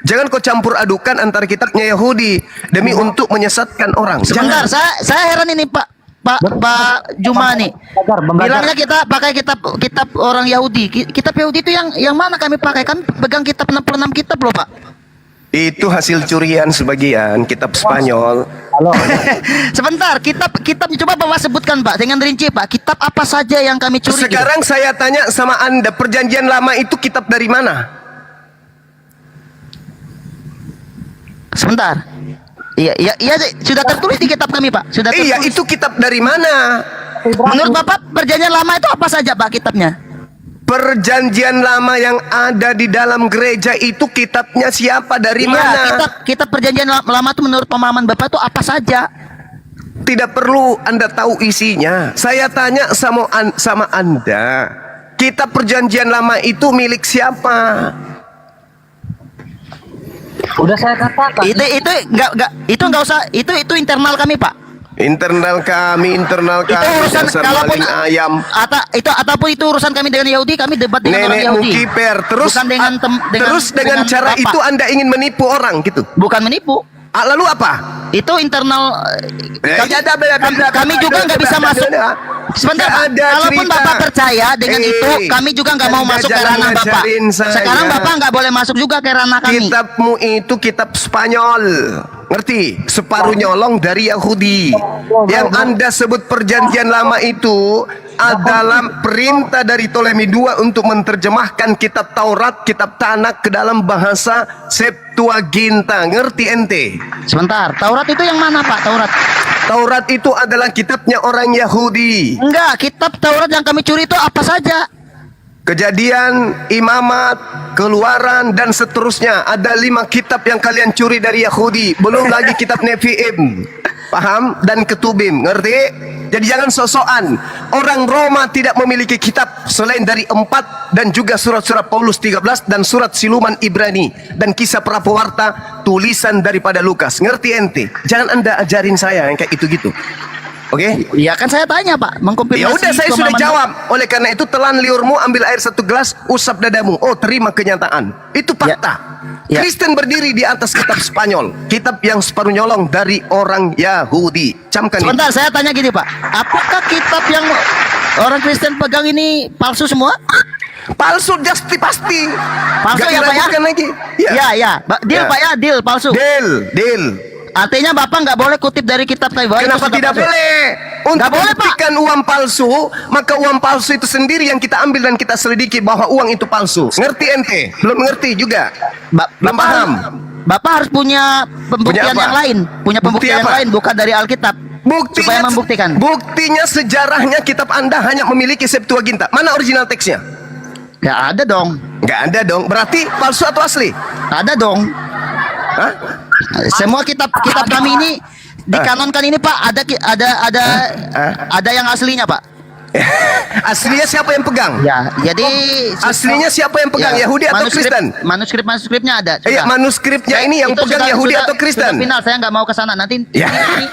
Jangan kau campur adukan antara kitabnya Yahudi demi untuk menyesatkan orang. Sebentar, Jangan. saya heran ini Pak Juma nih. Belajar. Bilangnya kita pakai kitab orang Yahudi. Kitab Yahudi itu yang mana kami pakai? Kami pegang kitab 66 kitab loh, Pak. Itu hasil curian sebagian kitab Spanyol. halo. Sebentar, kitab coba Bapak sebutkan, Pak, dengan rinci, Pak. Kitab apa saja yang kami curi? gitu? Sekarang saya tanya sama Anda, perjanjian lama itu kitab dari mana? Sebentar. Iya, sudah tertulis di kitab kami, Pak. Sudah Iya, tertulis. itu kitab dari mana? Menurut Bapak perjanjian lama itu apa saja, Pak, kitabnya? Perjanjian lama yang ada di dalam gereja itu kitabnya siapa, dari Iya, mana? kitab perjanjian lama itu menurut pemahaman Bapak itu apa saja? Tidak perlu Anda tahu isinya. Saya tanya sama Anda, kitab perjanjian lama itu milik siapa? Udah saya katakan. Itu enggak usah, itu internal kami, Pak. Internal kami, Itu urusan dasar kalaupun maling ayam. ataupun itu urusan kami dengan Yahudi, kami debat dengan orang Nenekmu Yahudi. kiper. Terus bukan dengan dengan cara Bapak. itu Anda ingin menipu orang gitu. Bukan menipu. Lalu apa? Itu internal. Kami juga nggak bisa masuk. Sebentar, Pak. Kalaupun Bapak percaya dengan itu, kami juga nggak mau masuk ke ranah Bapak. Sekarang Bapak nggak boleh masuk juga ke ranah kami. Kitabmu itu kitab Spanyol, ngerti? Separuh nyolong dari Yahudi. Yang Anda sebut perjanjian lama itu adalah perintah dari Ptolemy II untuk menerjemahkan kitab Taurat, kitab Tanakh ke dalam bahasa Septuaginta. Ngerti ente? Sebentar, Taurat itu yang mana, Pak? Taurat itu adalah kitabnya orang Yahudi. Enggak, kitab Taurat yang kami curi itu apa saja? Kejadian, Imamat, Keluaran, dan seterusnya. Ada 5 kitab yang kalian curi dari Yahudi. Belum lagi kitab Nefiim, paham? Dan Ketubim, ngerti? Jadi jangan sosokan. Orang Roma tidak memiliki kitab selain dari 4 dan juga surat-surat Paulus 13 dan surat siluman Ibrani dan kisah para pewarta tulisan daripada Lukas. Ngerti ente? Jangan Anda ajarin saya yang kayak gitu-gitu. Oke? Iya kan saya tanya, Pak, mengkonfirmasi. Ya udah, saya sudah pemahaman- jawab. Oleh karena itu telan liurmu, ambil air 1 gelas, usap dadamu. Oh, terima kenyataan. Itu fakta. Ya. Kristen berdiri di atas kitab Spanyol, kitab yang separuh nyolong dari orang Yahudi. Camkan Sebentar, itu. saya tanya gini, Pak. Apakah kitab yang orang Kristen pegang ini palsu semua? Palsu pasti. Palsu Gak ya, Pak, ya? diragukan lagi. Ya. Deal, Ya. Pak, ya, deal palsu. Deal. Artinya Bapak nggak boleh kutip dari kitab tadi. bahwa itu Kenapa sudah tidak palsu. boleh? Untuk Nggak boleh, Pak. membuktikan uang palsu, maka uang palsu itu sendiri yang kita ambil dan kita selidiki bahwa uang itu palsu. Ngerti ente? Belum ngerti juga. Belum paham. Bapak harus punya pembuktian Punya apa? yang lain, punya Bukti pembuktian yang apa? lain, bukan dari Alkitab. Supaya membuktikan. Buktinya sejarahnya kitab Anda hanya memiliki Septuaginta. Mana original teksnya? Nggak ada dong. Nggak ada dong. Berarti palsu atau asli? Ada dong. Hah? Semua kitab kami ini dikanonkan ini, Pak, ada yang aslinya, Pak. Aslinya siapa yang pegang? Ya, jadi Aslinya siapa yang pegang? ya, Yahudi atau Kristen? Manuskripnya ada. Iya, sudah. manuskripnya ini yang Itu pegang sudah- Yahudi sudah- atau Kristen? Sudah final, saya nggak mau ke sana. Nanti Ya. ini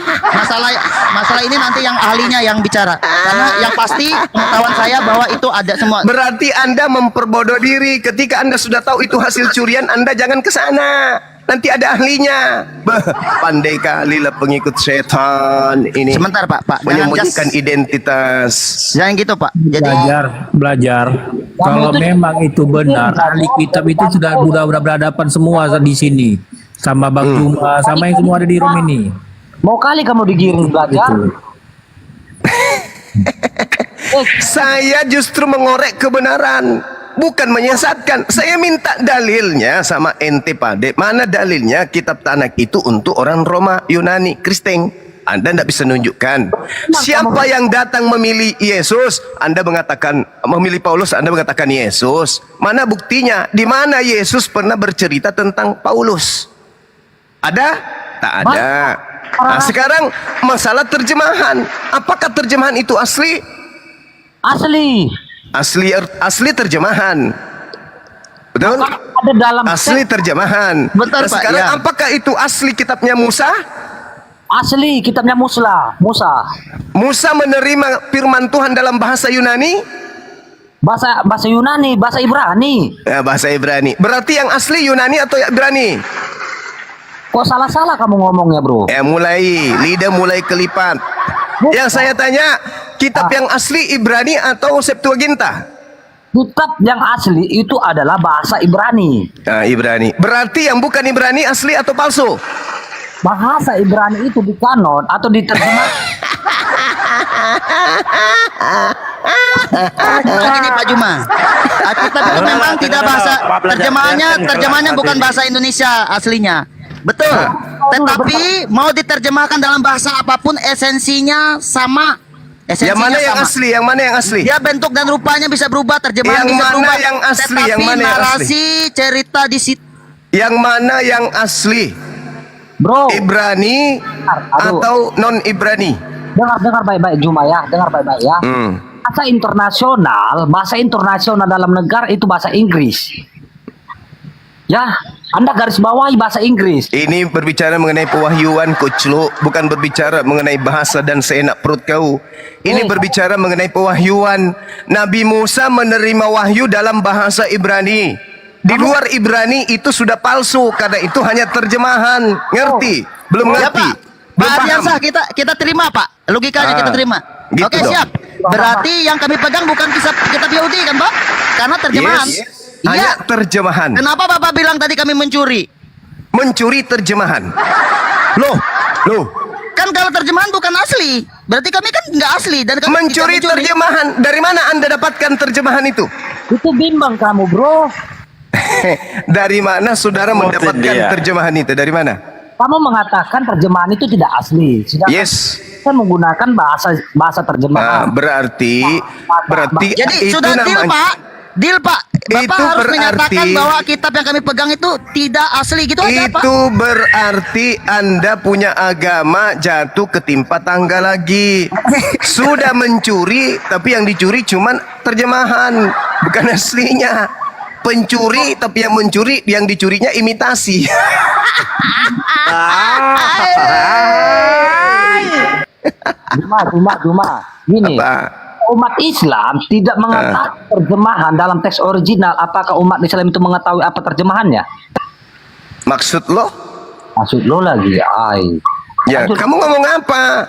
masalah ini nanti yang ahlinya yang bicara. Karena yang pasti pengetahuan saya bahwa itu ada semua. Berarti Anda memperbodoh diri. Ketika Anda sudah tahu itu hasil curian, Anda jangan ke sana. Nanti ada ahlinya. Pandai kali lah pengikut setan ini. Sebentar, Pak. Jangan Menyembunyikan identitas. Jangan gitu, Pak. Jadi belajar. Kalau memang itu benar, ahli kitab itu sudah berhadapan semua di sini, sama Bang Juma, sama yang semua ada di room ini. Mau kali kamu digiring belajar? Gitu. Saya justru mengorek kebenaran, bukan menyesatkan. Saya minta dalilnya sama ente, Pak. Mana dalilnya kitab Tanakh itu untuk orang Roma, Yunani, Kristen? Anda tidak bisa nunjukkan. Siapa yang datang memilih Yesus? Anda mengatakan memilih Paulus, Anda mengatakan Yesus. Mana buktinya? Di mana Yesus pernah bercerita tentang Paulus? Ada? Tak ada. Nah, sekarang masalah terjemahan. Apakah terjemahan itu asli? Asli. Asli terjemahan. Betul? Ada dalam Asli terjemahan. Bentar, Nah, Pak, sekarang ya. apakah itu asli kitabnya Musa? asli kitabnya Musa. Musa menerima firman Tuhan dalam bahasa Yunani? Bahasa Yunani, bahasa Ibrani. Ya, bahasa Ibrani. Berarti yang asli Yunani atau Ibrani? Kok salah-salah kamu ngomongnya, Bro? Lidah mulai kelipat. Yang saya tanya, kitab yang asli Ibrani atau Septuaginta? Kitab yang asli itu adalah bahasa Ibrani. Nah, Ibrani. Berarti yang bukan Ibrani asli atau palsu? Bahasa Ibrani itu di kanon atau diterjemah. Begini, Pak Juma. Alkitab itu memang tidak bahasa terjemahannya bukan bahasa Indonesia aslinya. Betul. Tetapi mau diterjemahkan dalam bahasa apapun esensinya sama. Yang mana yang asli? Yang mana yang asli? Ya, bentuk dan rupanya bisa berubah, terjemahan Yang bisa mana berubah. yang asli? Tetapi Yang mana yang narasi cerita di situ. Yang mana yang asli? Bro, Ibrani Aduh. atau non Ibrani? dengar baik-baik Juma ya, dengar baik-baik ya. Bahasa internasional dalam negara itu bahasa Inggris. Ya, Anda garis bawahi bahasa Inggris. Ini berbicara mengenai pewahyuan, Kuclu, bukan berbicara mengenai bahasa dan seenak perut kau. Ini berbicara mengenai pewahyuan. Nabi Musa menerima wahyu dalam bahasa Ibrani. Di luar Ibrani itu sudah palsu karena itu hanya terjemahan. Ngerti? Belum Ya ngerti? Pak, Pak Belum paham? Ardiansah kita terima Pak, logikanya kita terima. gitu Oke dong. siap. Berarti yang kami pegang bukan kitab Yahudi kan Pak? Karena terjemahan. Yes. Iya. Hanya terjemahan. Kenapa Bapak bilang tadi kami mencuri? Mencuri terjemahan. Loh. Kan kalau terjemahan bukan asli, berarti kami kan nggak asli dan kami Mencuri tidak mencuri. terjemahan. Dari mana Anda dapatkan terjemahan itu? Itu bimbang kamu, bro. Dari mana saudara Oh, mendapatkan dia. terjemahan itu? Dari mana? Kamu mengatakan terjemahan itu tidak asli. Sedangkan Yes. kita menggunakan bahasa terjemahan. Berarti Jadi itu sudah deal namanya- Pak, deal Pak. Bapak Itu harus menyatakan berarti- bahwa kitab yang kami pegang itu tidak asli gitu aja Pak. Itu berarti Anda punya agama jatuh ketimpa tangga lagi. Sudah mencuri, tapi yang dicuri cuman terjemahan, bukan aslinya. Pencuri, tapi yang mencuri, yang dicurinya imitasi. Cuma. Gini, Apa? umat Islam tidak mengetahui terjemahan dalam teks original. Apakah umat Islam itu mengetahui apa terjemahannya? Maksud lo? Maksud lo lagi, Ya, kamu ngomong apa?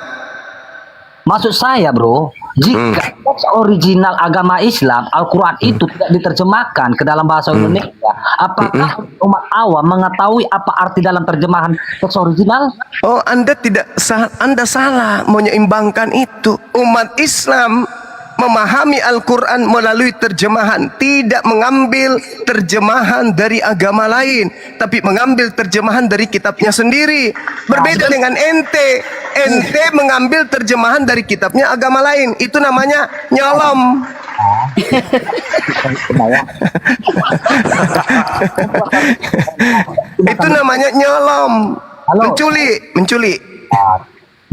Maksud saya, bro, jika teks original agama Islam, Al-Quran itu tidak diterjemahkan ke dalam bahasa Indonesia, apakah umat awam mengetahui apa arti dalam terjemahan teks original? Oh, Anda Anda salah menyeimbangkan itu. Umat Islam memahami Al-Quran melalui terjemahan, tidak mengambil terjemahan dari agama lain, tapi mengambil terjemahan dari kitabnya sendiri. Berbeda dengan ente mengambil terjemahan dari kitabnya agama lain, itu namanya nyolom. Itu namanya nyolom. Halo. Menculi.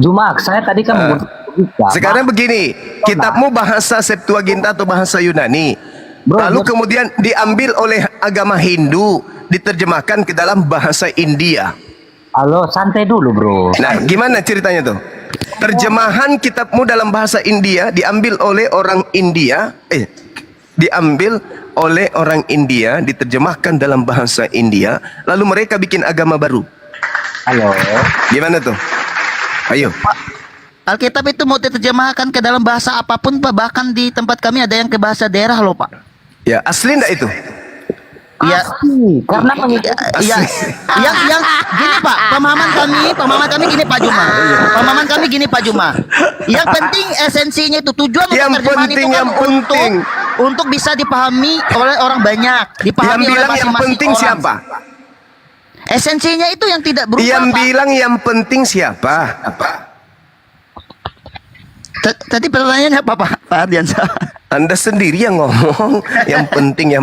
Jumak, saya tadi kan menggunakan logika. Sekarang begini, kitabmu bahasa Septuaginta atau bahasa Yunani, lalu kemudian diambil oleh agama Hindu, diterjemahkan ke dalam bahasa India. Halo, santai dulu, bro. Nah, gimana ceritanya tuh? Terjemahan kitabmu dalam bahasa India diambil oleh orang India, diterjemahkan dalam bahasa India, lalu mereka bikin agama baru. Halo. Gimana tuh? Ayo. Alkitab itu mau diterjemahkan ke dalam bahasa apapun Pak, bahkan di tempat kami ada yang ke bahasa daerah loh Pak. Ya, asli enggak itu? Ya, Karena mengikuti ya, yang gini Pak, pemahaman kami gini Pak Juma. Pemahaman kami gini Pak Juma. Yang penting esensinya itu tujuan untuk Yang terjemahan penting, itu kan yang penting. untuk bisa dipahami oleh orang banyak, Yang dipahami oleh bilang yang masing-masing penting orang. siapa? Esensinya itu yang tidak berubah Yang Pak. bilang yang penting siapa? Apa? Tadi pertanyaannya apa Pak Ardiansah? Anda sendiri yang ngomong yang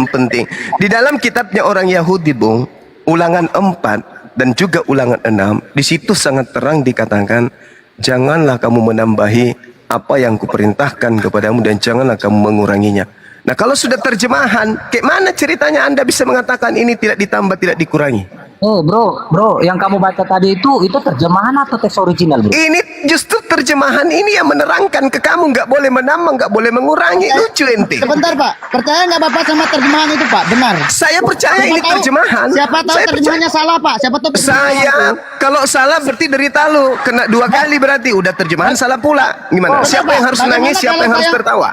penting. Di dalam kitabnya orang Yahudi, Bung, ulangan 4 dan juga ulangan 6, di situ sangat terang dikatakan, janganlah kamu menambahi apa yang kuperintahkan kepadamu dan janganlah kamu menguranginya. Nah, kalau sudah terjemahan, kayak mana ceritanya Anda bisa mengatakan ini tidak ditambah, tidak dikurangi? bro, yang kamu baca tadi itu terjemahan atau teks original, bro? Ini justru terjemahan ini yang menerangkan ke kamu, nggak boleh menambah, nggak boleh mengurangi. Lucu ente. Sebentar Pak, percaya nggak Bapak sama terjemahan itu Pak? Benar. Saya percaya ini terjemahan. Siapa tahu Saya terjemahannya salah Pak? Siapa tahu terjemahannya Saya itu. kalau salah berarti derita lu, kena 2 kali berarti udah terjemahan salah pula. Gimana? Siapa yang harus Bagaimana nangis, siapa kalau yang harus saya- tertawa?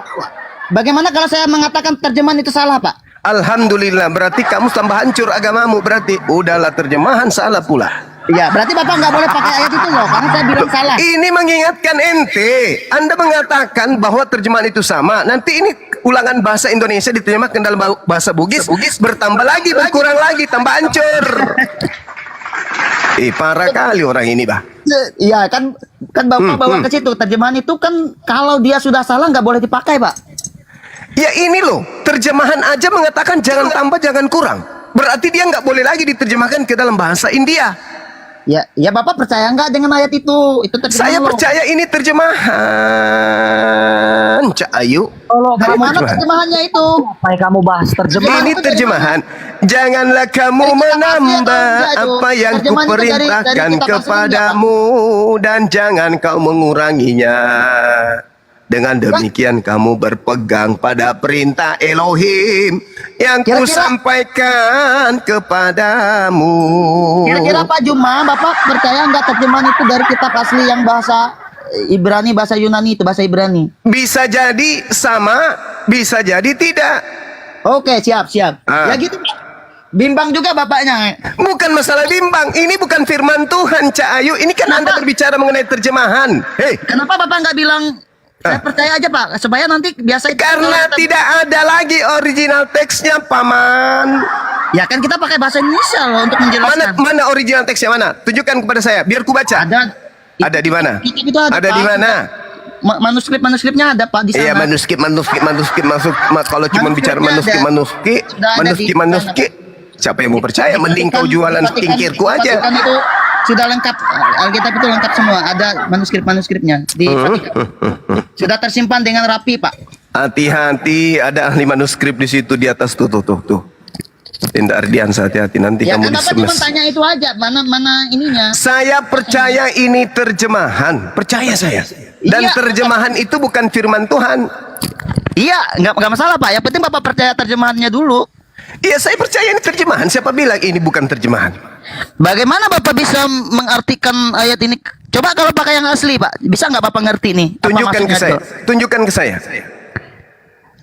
Bagaimana kalau saya mengatakan terjemahan itu salah Pak? Alhamdulillah, berarti kamu tambah hancur agamamu, berarti udahlah terjemahan salah pula. Iya, berarti Bapak nggak boleh pakai ayat itu loh, karena saya bilang salah. Ini mengingatkan ente. Anda mengatakan bahwa terjemahan itu sama. Nanti ini ulangan bahasa Indonesia diterjemahkan dalam bahasa Bugis, bertambah lagi, berkurang lagi, tambah hancur. Parah kali orang ini, bah. Iya, kan Bapak bawa ke situ. Terjemahan itu kan kalau dia sudah salah nggak boleh dipakai Pak. Ya ini loh, terjemahan aja mengatakan jangan tambah, jangan kurang. Berarti dia nggak boleh lagi diterjemahkan ke dalam bahasa India. Ya Bapak percaya nggak dengan ayat itu? Itu terjemahan Saya loh. percaya ini terjemahan. Cak Ayu. Dari mana terjemahannya itu? Apa yang kamu bahas terjemahan? Ini terjemahan. Janganlah kamu Dari kitab menambah asli atau enggak itu? apa yang Terjemahan itu dari kuperintahkan kitab asli kepadamu dan jangan kau menguranginya. Dengan demikian kamu berpegang pada perintah Elohim yang Kira-kira- kusampaikan kepadamu. Kira-kira Pak Juma, Bapak percaya nggak terjemahan itu dari kitab asli yang bahasa Ibrani, bahasa Yunani itu, bahasa Ibrani? Bisa jadi sama, bisa jadi tidak. Oke, siap. Ah. Ya gitu, Pak. Bimbang juga bapaknya. Bukan masalah bimbang, ini bukan firman Tuhan, Cak Ayu. Ini kan Anda berbicara mengenai terjemahan. Hei, Kenapa Bapak nggak bilang saya percaya aja Pak, supaya nanti biasa karena tidak ada lagi original teksnya, Paman. Ya kan kita pakai bahasa Indonesia loh untuk Mana menjelaskan. mana original teksnya mana? Tunjukkan kepada saya, biar ku baca. Ada di mana? Itu ada, Ada Pak. di mana? Manuskrip-manuskripnya ada Pak di sana. Iya, manuskrip masuk. Kalau cuma bicara Manuskripnya manuskrip. Siapa yang mau percaya? Mending kau jualan tingkirku aja. Vatikan itu sudah lengkap, Alkitab itu lengkap semua, ada manuskrip-manuskripnya di Vatikan. Sudah tersimpan dengan rapi, Pak. Hati-hati, ada ahli manuskrip di situ di atas tuh. Tindak Ardian, hati-hati nanti Ya kamu kan Bapak cuma disemes. tanya itu aja, mana ininya. Saya percaya ini terjemahan, percaya saya. Dan Iya. terjemahan itu bukan firman Tuhan. Iya, nggak masalah Pak. Yang penting Bapak percaya terjemahannya dulu. Iya, saya percaya ini terjemahan. Siapa bilang ini bukan terjemahan? Bagaimana Bapak bisa mengartikan ayat ini? Coba kalau pakai yang asli, Pak. Bisa nggak Bapak ngerti nih? apa Tunjukkan ke maksudnya saya. itu? Tunjukkan ke saya.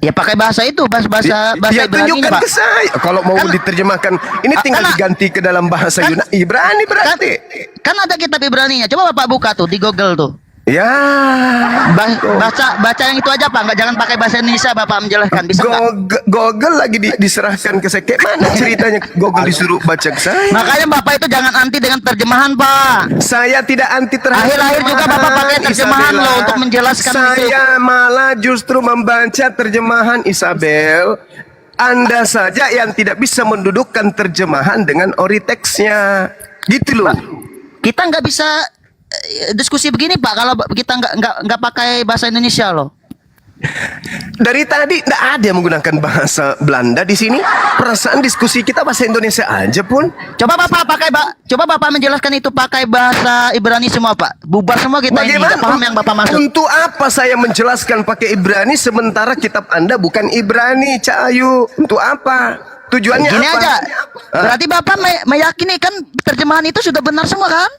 Ya pakai bahasa itu, bahasa Ya, Ibrani, tunjukkan Pak. ke saya. Kalau mau Kan- diterjemahkan, ini tinggal kan- diganti ke dalam bahasa kan- Yunani. Ibrani Kan, berarti. kan ada kitab Ibraninya. Coba Bapak buka tuh di Google tuh. Ya. Baca yang itu aja, Pak. Nggak, jangan pakai bahasa Indonesia, Bapak menjelaskan. Bisa nggak? Google lagi diserahkan ke saya. Kayak mana ceritanya Google disuruh baca ke saya? Makanya Bapak itu jangan anti dengan terjemahan, Pak. Saya tidak anti terhadap Akhir-akhir juga terjemahan, Bapak pakai terjemahan Isabella. loh untuk menjelaskan itu. Saya malah justru membaca terjemahan Isabel. Anda saja yang tidak bisa mendudukkan terjemahan dengan ori teksnya. Gitu loh. Kita nggak bisa diskusi begini, Pak, kalau kita nggak pakai bahasa Indonesia loh. Dari tadi tidak ada yang menggunakan bahasa Belanda di sini. Perasaan diskusi kita bahasa Indonesia aja pun. Coba Bapak menjelaskan itu pakai bahasa Ibrani semua, Pak. Bubar semua kita ini. Nggak paham yang Bapak maksud. Untuk apa saya menjelaskan pakai Ibrani sementara kitab Anda bukan Ibrani, Cak Ayu? Untuk apa? Tujuannya Gini apa? aja. Berarti Bapak meyakini kan terjemahan itu sudah benar semua kan?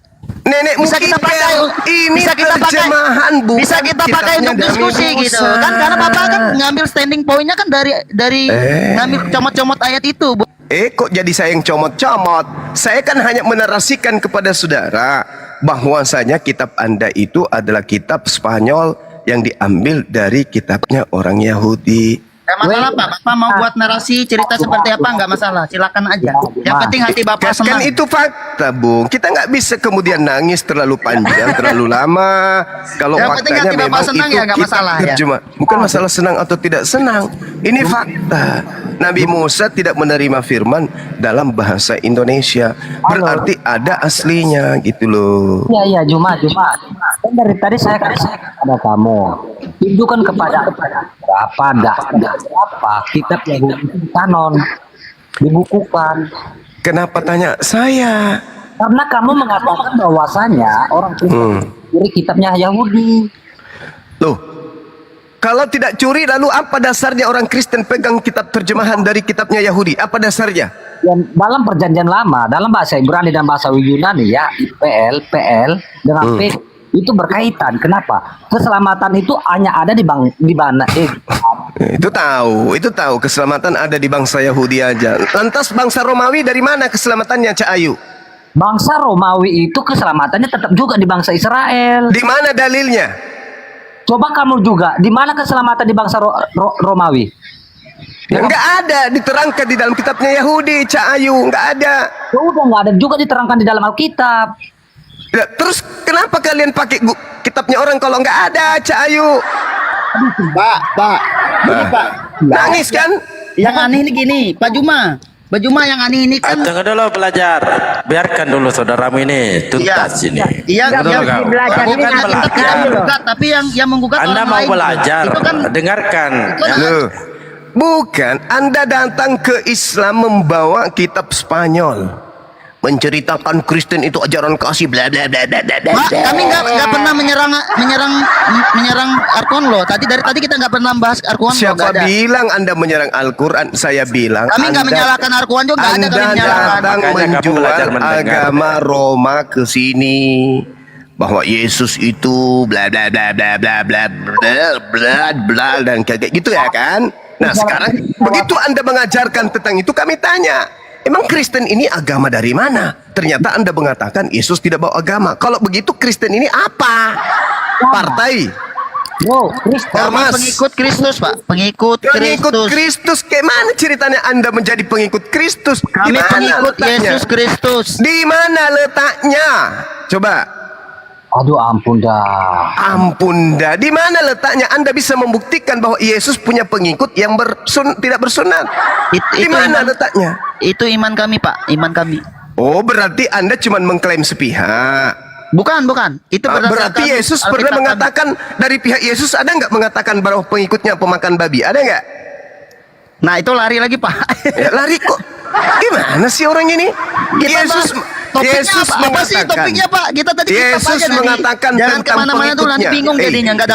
Nenek Bisa mungkin kita pakai, ini bisa kita pakai, terjemahan bukan bisa kita pakai kitabnya untuk Dami diskusi Musa. gitu kan, karena Bapak kan ngambil standing pointnya kan dari ngambil comot-comot ayat itu, Bu. Kok jadi saya yang comot-comot? Saya kan hanya menarasikan kepada saudara bahwasanya kitab Anda itu adalah kitab Spanyol yang diambil dari kitabnya orang Yahudi. Gak masalah, Pak. Bapak mau buat narasi cerita seperti apa nggak masalah, silakan aja. Yang penting hati Bapak Kan senang. itu fakta, Bung. Kita nggak bisa kemudian nangis terlalu panjang, terlalu lama. Kalau Yang penting faktanya hati Bapak memang senang itu ya, nggak kita masalah ya. terjemah. Bukan masalah senang atau tidak senang. Ini fakta. Nabi Musa tidak menerima firman dalam bahasa Indonesia. Berarti ada aslinya gitu loh. Iya, Juma. Kan dari tadi saya kasih kepada kamu. Tunjukkan kepada berapa kitab Yahudi itu kanon dibukukan. Kenapa tanya saya? Karena kamu mengatakan bahwasanya orang Kristen curi kitabnya Yahudi. Loh, kalau tidak curi lalu apa dasarnya orang Kristen pegang kitab terjemahan dari kitabnya Yahudi? Apa dasarnya? Yang dalam perjanjian lama, dalam bahasa Ibrani dan bahasa Yunani ya, PL dengan P itu berkaitan. Kenapa? Keselamatan itu hanya ada di mana? Itu tahu keselamatan ada di bangsa Yahudi aja. Lantas bangsa Romawi dari mana keselamatannya, Cak Ayu? Bangsa Romawi itu keselamatannya tetap juga di bangsa Israel. Di mana dalilnya? Coba kamu juga, di mana keselamatan di bangsa Romawi? Enggak ada diterangkan di dalam kitabnya Yahudi, Cak Ayu, enggak ada. Udah nggak ada juga diterangkan di dalam Alkitab. Ya, terus kenapa kalian pakai kitabnya orang kalau enggak ada, Cak Ayu? Pak. Gini, Pak. Nangis kan? Yang aneh ini gini, Pak Juma yang aneh ini kan. Tunggu dulu belajar. Biarkan dulu saudaramu ini tuntas ini. Iya, Tunggu dulu, kau. belajar Kamu ini kan kita tidak belajar. menggugat, tapi yang menggugat Anda orang mau lain. belajar. Itu kan Dengarkan. Loh, bukan, Anda datang ke Islam membawa kitab Spanyol. menceritakan Kristen itu ajaran kasih bla bla bla bla bla bla. Pak, kami nggak pernah menyerang Arkuan loh. Dari tadi kita nggak pernah bahas Arkuan loh. Siapa Nggak ada. bilang Anda menyerang Al-Quran? Saya bilang Kami nggak menyalahkan Arkuan juga. Nggak ada kami Anda menyalahkan. datang Makanya kamu belajar menjual mendengar. agama Roma ke sini bahwa Yesus itu bla bla bla bla bla bla bla bla bla dan kayak gitu ya kan? Nah sekarang begitu Anda mengajarkan tentang itu kami tanya, emang Kristen ini agama dari mana? Ternyata Anda mengatakan Yesus tidak bawa agama. Kalau begitu Kristen ini apa? Partai. Bro, Kristen. Ormas. Pengikut Kristus, Pak. Pengikut Pengikut Kristus. Kristus. Kayak mana ceritanya Anda menjadi pengikut Kristus? Di Kami mana pengikut letaknya? Yesus Kristus. Di mana letaknya? Coba. Aduh ampun dah. Ampun dah. Di mana letaknya Anda bisa membuktikan bahwa Yesus punya pengikut yang tidak bersunat? Di mana iman- letaknya? Itu iman kami, Pak. Iman kami. Oh, berarti Anda cuma mengklaim sepihak. Bukan. Itu Berarti Yesus pernah Alkitab kami. mengatakan, dari pihak Yesus ada nggak mengatakan bahwa pengikutnya pemakan babi? Ada nggak? Nah, itu lari lagi, Pak. Ya, lari kok. Gimana sih orang ini? Topiknya apa sih topiknya, Pak? Kita tadi Yesus mengatakan jangan tentang kemana-mana tuh nanti pengikutnya. bingung jadinya nggak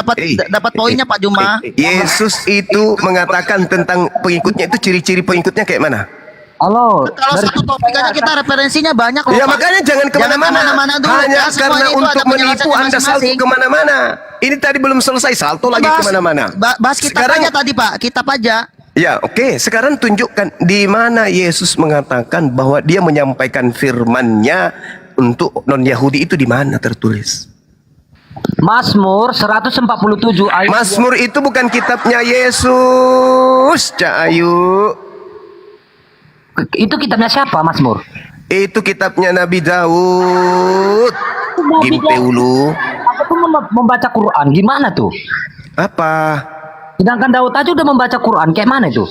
dapat poinnya, Pak Juma. Yesus itu mengatakan tentang pengikutnya itu ciri-ciri pengikutnya kayak mana? Halo. Kalau satu topik aja kita referensinya banyak loh, Ya Pak. makanya jangan kemana-mana. dulu. Hanya Ya, semuanya karena itu untuk ada menipu penjelasannya Anda salto masing-masing. kemana-mana. Ini tadi belum selesai, salto lagi kemana-mana. Bahas kitab Sekarang aja tadi, Pak. Kitab aja. ya oke, sekarang tunjukkan di mana Yesus mengatakan bahwa dia menyampaikan firman-Nya untuk non-Yahudi itu di mana tertulis? Mazmur 147 ayat. Mazmur itu bukan kitabnya Yesus, Cak Ayu. Itu kitabnya siapa, Mazmur? Itu kitabnya Nabi Daud. Gimpe ulu. Aku tuh membaca Quran, gimana tuh? Apa? Sedangkan Daud aja udah membaca Quran, kayak mana itu?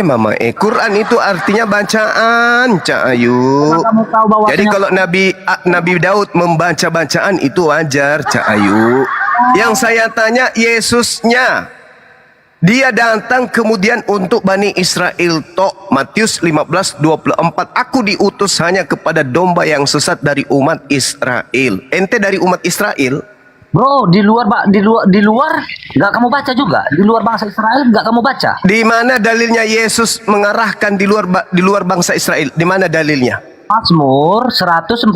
Mama, Quran itu artinya bacaan, Cak Ayu. Emang kamu tahu bahwa Jadi kalau Nabi Daud membaca bacaan itu wajar, Cak Ayu. Yang saya tanya Yesusnya. Dia datang kemudian untuk Bani Israel tok. Matius 15:24. Aku diutus hanya kepada domba yang sesat dari umat Israel. Ente dari umat Israel? Bro, di luar nggak kamu baca juga. Di luar bangsa Israel nggak kamu baca. Di mana dalilnya Yesus mengarahkan di luar bangsa Israel? Di mana dalilnya? Mazmur 147.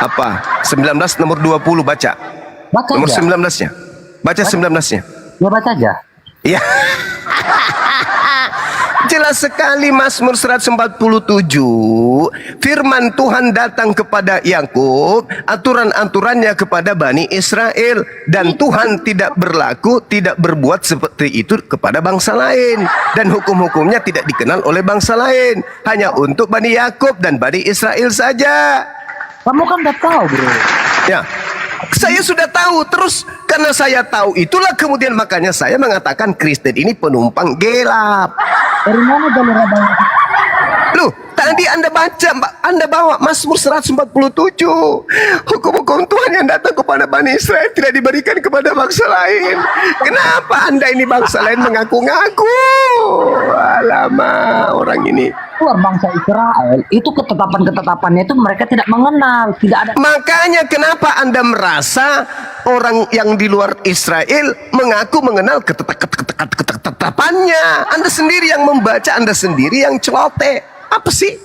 Apa? 19 nomor 20 baca. Baca Nomor aja. 19-nya. Baca 19-nya. Ya baca aja. Ya. Jelas sekali Mazmur 147. Firman Tuhan datang kepada Yakub, aturan-aturannya kepada Bani Israel, dan Tuhan tidak berbuat seperti itu kepada bangsa lain, dan hukum-hukumnya tidak dikenal oleh bangsa lain, hanya untuk Bani Yakub dan Bani Israel saja. Kamu kan udah tahu, bro. Ya. Saya sudah tahu, terus karena saya tahu itulah kemudian makanya saya mengatakan Kristen ini penumpang gelap. Dari mana dalil abang? Loh, tadi Anda bawa Mazmur 147. Hukum-hukum Tuhan yang datang kepada Bani Israel tidak diberikan kepada bangsa lain. Kenapa Anda ini bangsa lain mengaku-ngaku? Alamak, orang ini. Luar bangsa Israel itu ketetapan-ketetapannya itu mereka tidak mengenal, tidak ada. Makanya kenapa Anda merasa orang yang di luar Israel mengaku mengenal ketetapannya? Anda sendiri yang membaca, Anda sendiri yang celoteh. Apa sih?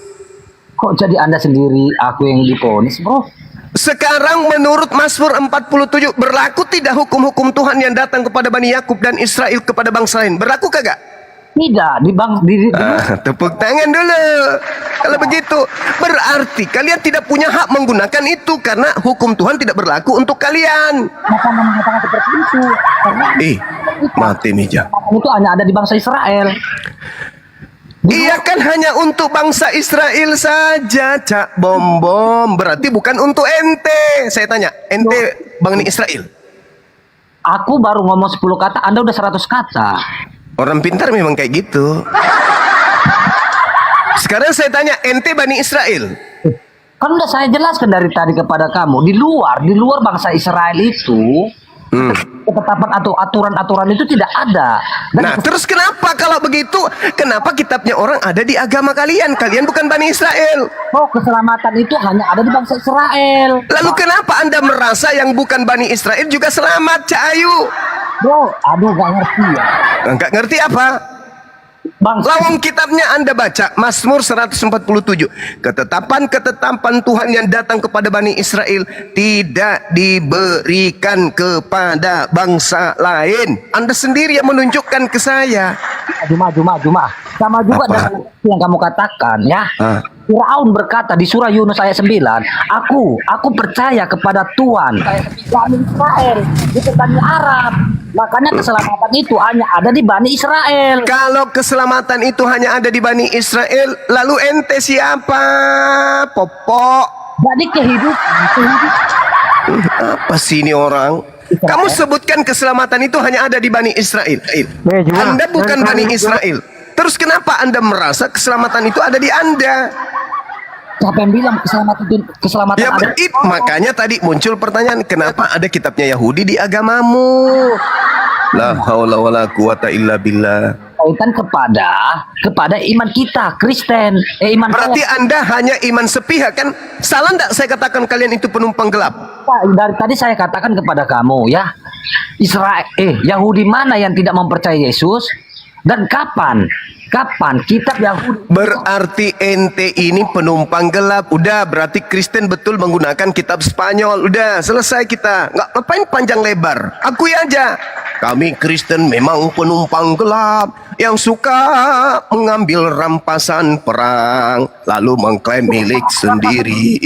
Kok jadi Anda sendiri, aku yang diponis, bro? Sekarang menurut Mazmur 47 berlaku tidak hukum-hukum Tuhan yang datang kepada Bani Yakub dan Israel kepada bangsa lain? Berlaku kagak? Tidak, Tepuk tangan dulu. Kalau begitu, berarti kalian tidak punya hak menggunakan itu karena hukum Tuhan tidak berlaku untuk kalian. Maka mengatakan seperti itu karena Mati meja. itu hanya ada di bangsa Israel. Iya kan hanya untuk bangsa Israel saja, Cak Bom. Berarti bukan untuk ente. Saya tanya, ente Bani Israel? Aku baru ngomong 10 kata, Anda udah 100 kata. Orang pintar memang kayak gitu. Sekarang saya tanya, ente Bani Israel? Kan udah saya jelaskan dari tadi kepada kamu, di luar bangsa Israel itu ketetapan atau aturan-aturan itu tidak ada. Dan Nah, terus kenapa kalau begitu? Kenapa kitabnya orang ada di agama kalian? Kalian bukan Bani Israel. keselamatan itu hanya ada di bangsa Israel. Lalu kenapa Anda merasa yang bukan Bani Israel juga selamat, Cak Ayu? Bro, aduh gak ngerti ya. Enggak ngerti apa? Bangsa Lawang kitabnya Anda baca Mazmur 147. Ketetapan-ketetapan Tuhan yang datang kepada Bani Israel tidak diberikan kepada bangsa lain. Anda sendiri yang menunjukkan ke saya. Juma. Sama juga Apa? dengan yang kamu katakan ya. Ah. Firaun berkata di surah Yunus ayat 9, aku percaya kepada Tuhan. Bani Israel, bukan Bani Arab. Makanya keselamatan itu hanya ada di Bani Israel. Kalau keselamatan itu hanya ada di Bani Israel, lalu ente siapa? Popok. Jadi kehidupan. Apa sih ini orang? Kamu sebutkan keselamatan itu hanya ada di Bani Israel. Anda bukan Bani Israel. Terus kenapa Anda merasa keselamatan itu ada di Anda? Siapa yang bilang keselamatan Ya, ada? makanya tadi muncul pertanyaan, kenapa ada kitabnya Yahudi di agamamu? La haula wala quwata illa billah. Kaitan kepada iman kita Kristen. Iman Berarti Anda hanya iman sepihak kan? Salah enggak saya katakan kalian itu penumpang gelap? dari tadi saya katakan kepada kamu ya, Yahudi mana yang tidak mempercayai Yesus dan kapan kitab Yahudi? Berarti ente ini penumpang gelap. Udah, berarti Kristen betul menggunakan kitab Spanyol. Udah, selesai kita. Nggak ngapain panjang lebar. Akui aja. Kami Kristen memang penumpang gelap yang suka mengambil rampasan perang lalu mengklaim milik sendiri.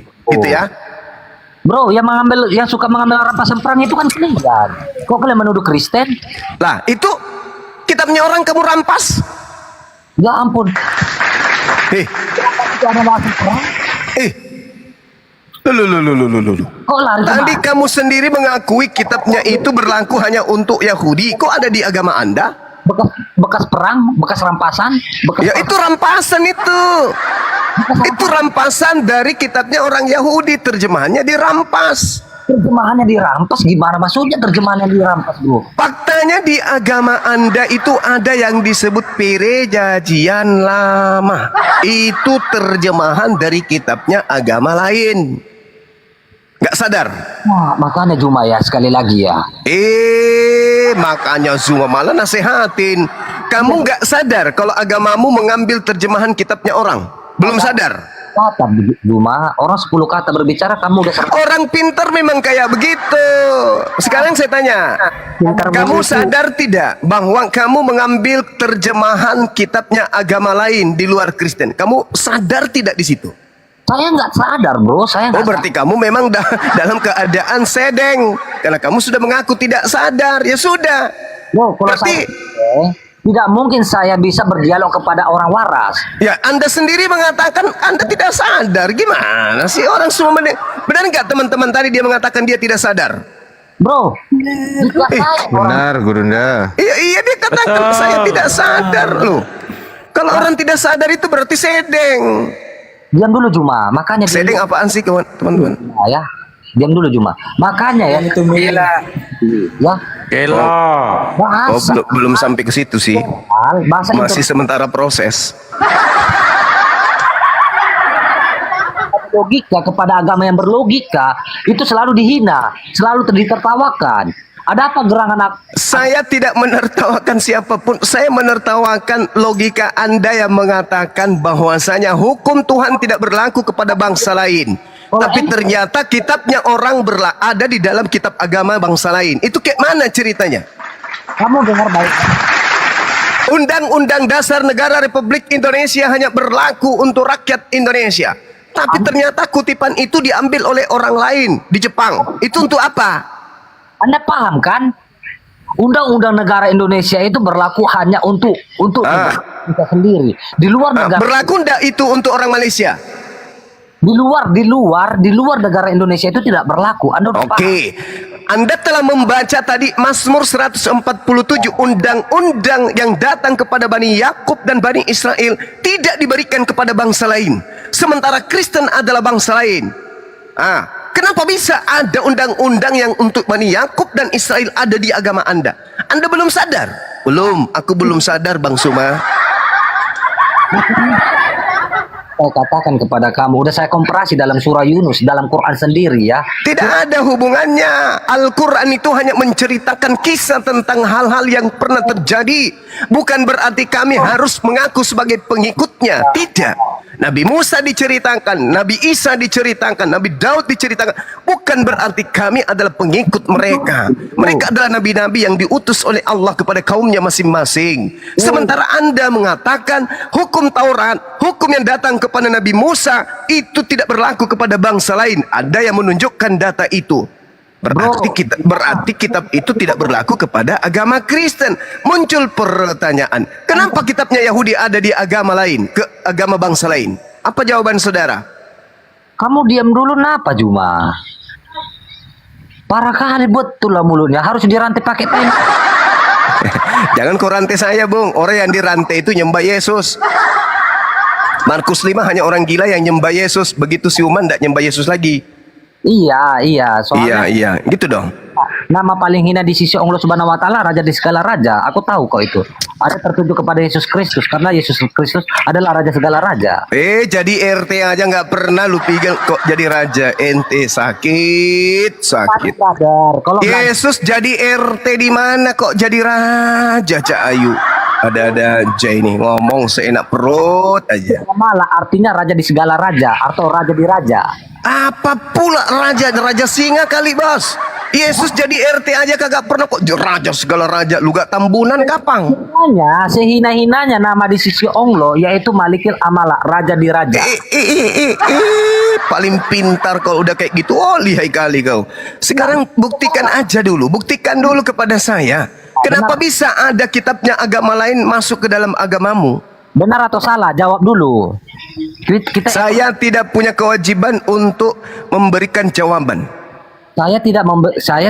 Gitu ya. Bro, yang suka mengambil rampasan perang itu kan kalian. Kok kalian menuduh Kristen? Lah, itu kitabnya orang kamu rampas. Ya ampun. Itu ada masuk perang. Loh. Kok lari Tadi kemana? kamu sendiri mengakui kitabnya itu berlaku hanya untuk Yahudi. Kok ada di agama Anda? Bekas perang, bekas rampasan, Ya itu rampasan itu. Itu rampasan dari kitabnya orang Yahudi. Terjemahannya dirampas. Terjemahannya dirampas, gimana maksudnya terjemahannya dirampas, bro? Faktanya di agama Anda itu ada yang disebut Perjanjian Lama. Itu terjemahan dari kitabnya agama lain. Nggak sadar? Nah, makanya Juma ya, sekali lagi ya. Makanya Zuma malah nasehatin. Kamu nggak sadar kalau agamamu mengambil terjemahan kitabnya orang? Belum sadar? Kata Juma, orang 10 kata berbicara, kamu udah Orang pintar memang kayak begitu. Sekarang saya tanya, kamu sadar tidak bahwa kamu mengambil terjemahan kitabnya agama lain di luar Kristen? Kamu sadar tidak di situ? Saya nggak sadar, bro. Saya Oh, nggak berarti kamu memang dalam keadaan sedeng. Karena kamu sudah mengaku tidak sadar. Ya sudah. Bro, kalau Berarti- tidak mungkin saya bisa berdialog kepada orang waras. Ya, Anda sendiri mengatakan Anda tidak sadar. Gimana sih orang semua benar nggak teman-teman tadi dia mengatakan dia tidak sadar? Bro, jika saya orang Benar, Gurunda. Iya dia katakan saya tidak sadar loh. Kalau orang tidak sadar itu berarti sedeng. diam dulu Juma, makanya diam Sedeng dulu. apaan sih teman-teman? Nah, ya, diam dulu Juma. Makanya ya, Itu gila. ya Gelo. Oh, bahasa belum sampai ke situ sih. bahasa Masih sementara proses. logika kepada agama yang berlogika itu selalu dihina, selalu ditertawakan. Ada apa gerangan Saya tidak menertawakan siapapun. Saya menertawakan logika Anda yang mengatakan bahwasanya hukum Tuhan tidak berlaku kepada bangsa lain. Tapi ternyata kitabnya orang ada di dalam kitab agama bangsa lain. Itu kayak mana ceritanya? kamu dengar baik? Undang-undang dasar negara Republik Indonesia hanya berlaku untuk rakyat Indonesia. Tapi ternyata kutipan itu diambil oleh orang lain di Jepang. Itu untuk apa? Anda paham kan? Undang-undang negara Indonesia itu berlaku hanya untuk negara kita sendiri. Di luar negara Berlaku enggak itu untuk orang Malaysia? di luar negara Indonesia itu tidak berlaku. Anda udah paham? Oke. Anda telah membaca tadi Mazmur 147, undang-undang yang datang kepada Bani Yakub dan Bani Israel tidak diberikan kepada bangsa lain. Sementara Kristen adalah bangsa lain. Kenapa bisa ada undang-undang yang untuk Bani Yakub dan Israel ada di agama Anda? Anda belum sadar? Belum, aku belum sadar Bang Suma. Saya katakan kepada kamu, udah saya komparasi dalam surah Yunus, dalam Quran sendiri ya. Tidak ada hubungannya. Al-Quran itu hanya menceritakan kisah tentang hal-hal yang pernah terjadi. Bukan berarti kami harus mengaku sebagai pengikutnya. Tidak. Nabi Musa diceritakan, Nabi Isa diceritakan, Nabi Daud diceritakan. Bukan berarti kami adalah pengikut mereka. Mereka adalah nabi-nabi yang diutus oleh Allah kepada kaumnya masing-masing. Sementara Anda mengatakan hukum Taurat, hukum yang datang kepada Nabi Musa itu tidak berlaku kepada bangsa lain. Ada yang menunjukkan data itu. Berarti kitab itu tidak berlaku kepada agama Kristen. Muncul pertanyaan, kenapa kitabnya Yahudi ada di agama lain, ke agama bangsa lain? Apa jawaban saudara? Kamu diam dulu, napa Juma? Parah kali betul lah mulutnya, harus dirantai pakai tembak. Jangan kau rantai saya, Bung. Orang yang dirantai itu nyembah Yesus. Markus 5 hanya orang gila yang nyembah Yesus. Begitu siuman tidak nyembah Yesus lagi. Iya, soalnya Iya, gitu dong. nama paling hina di sisi Allah Subhanahu wa taala, raja di segala raja. Aku tahu kok itu. Ada tertuju kepada Yesus Kristus karena Yesus Kristus adalah raja segala raja. Jadi RT aja nggak pernah lu pikir kok jadi raja. Ente sakit. Brother, kalau Yesus jadi RT di mana kok jadi raja, Cak Ayu? Ada-ada aja ini ngomong seenak perut aja. malah artinya raja di segala raja atau raja di raja. Apa pula raja singa kali, Bos? Yesus jadi RT aja kagak pernah kok raja segala raja. Lu gak tambunan kapang? Hanya sehina-hinanya nama di sisi Allah yaitu Malikil Amala, raja di raja. Paling pintar kalau udah kayak gitu. Oh, lihai kali kau. Sekarang buktikan aja dulu. Buktikan dulu kepada saya. Kenapa bisa ada kitabnya agama lain masuk ke dalam agamamu? Benar atau salah? Jawab dulu. Saya tidak punya kewajiban untuk memberikan jawaban. Saya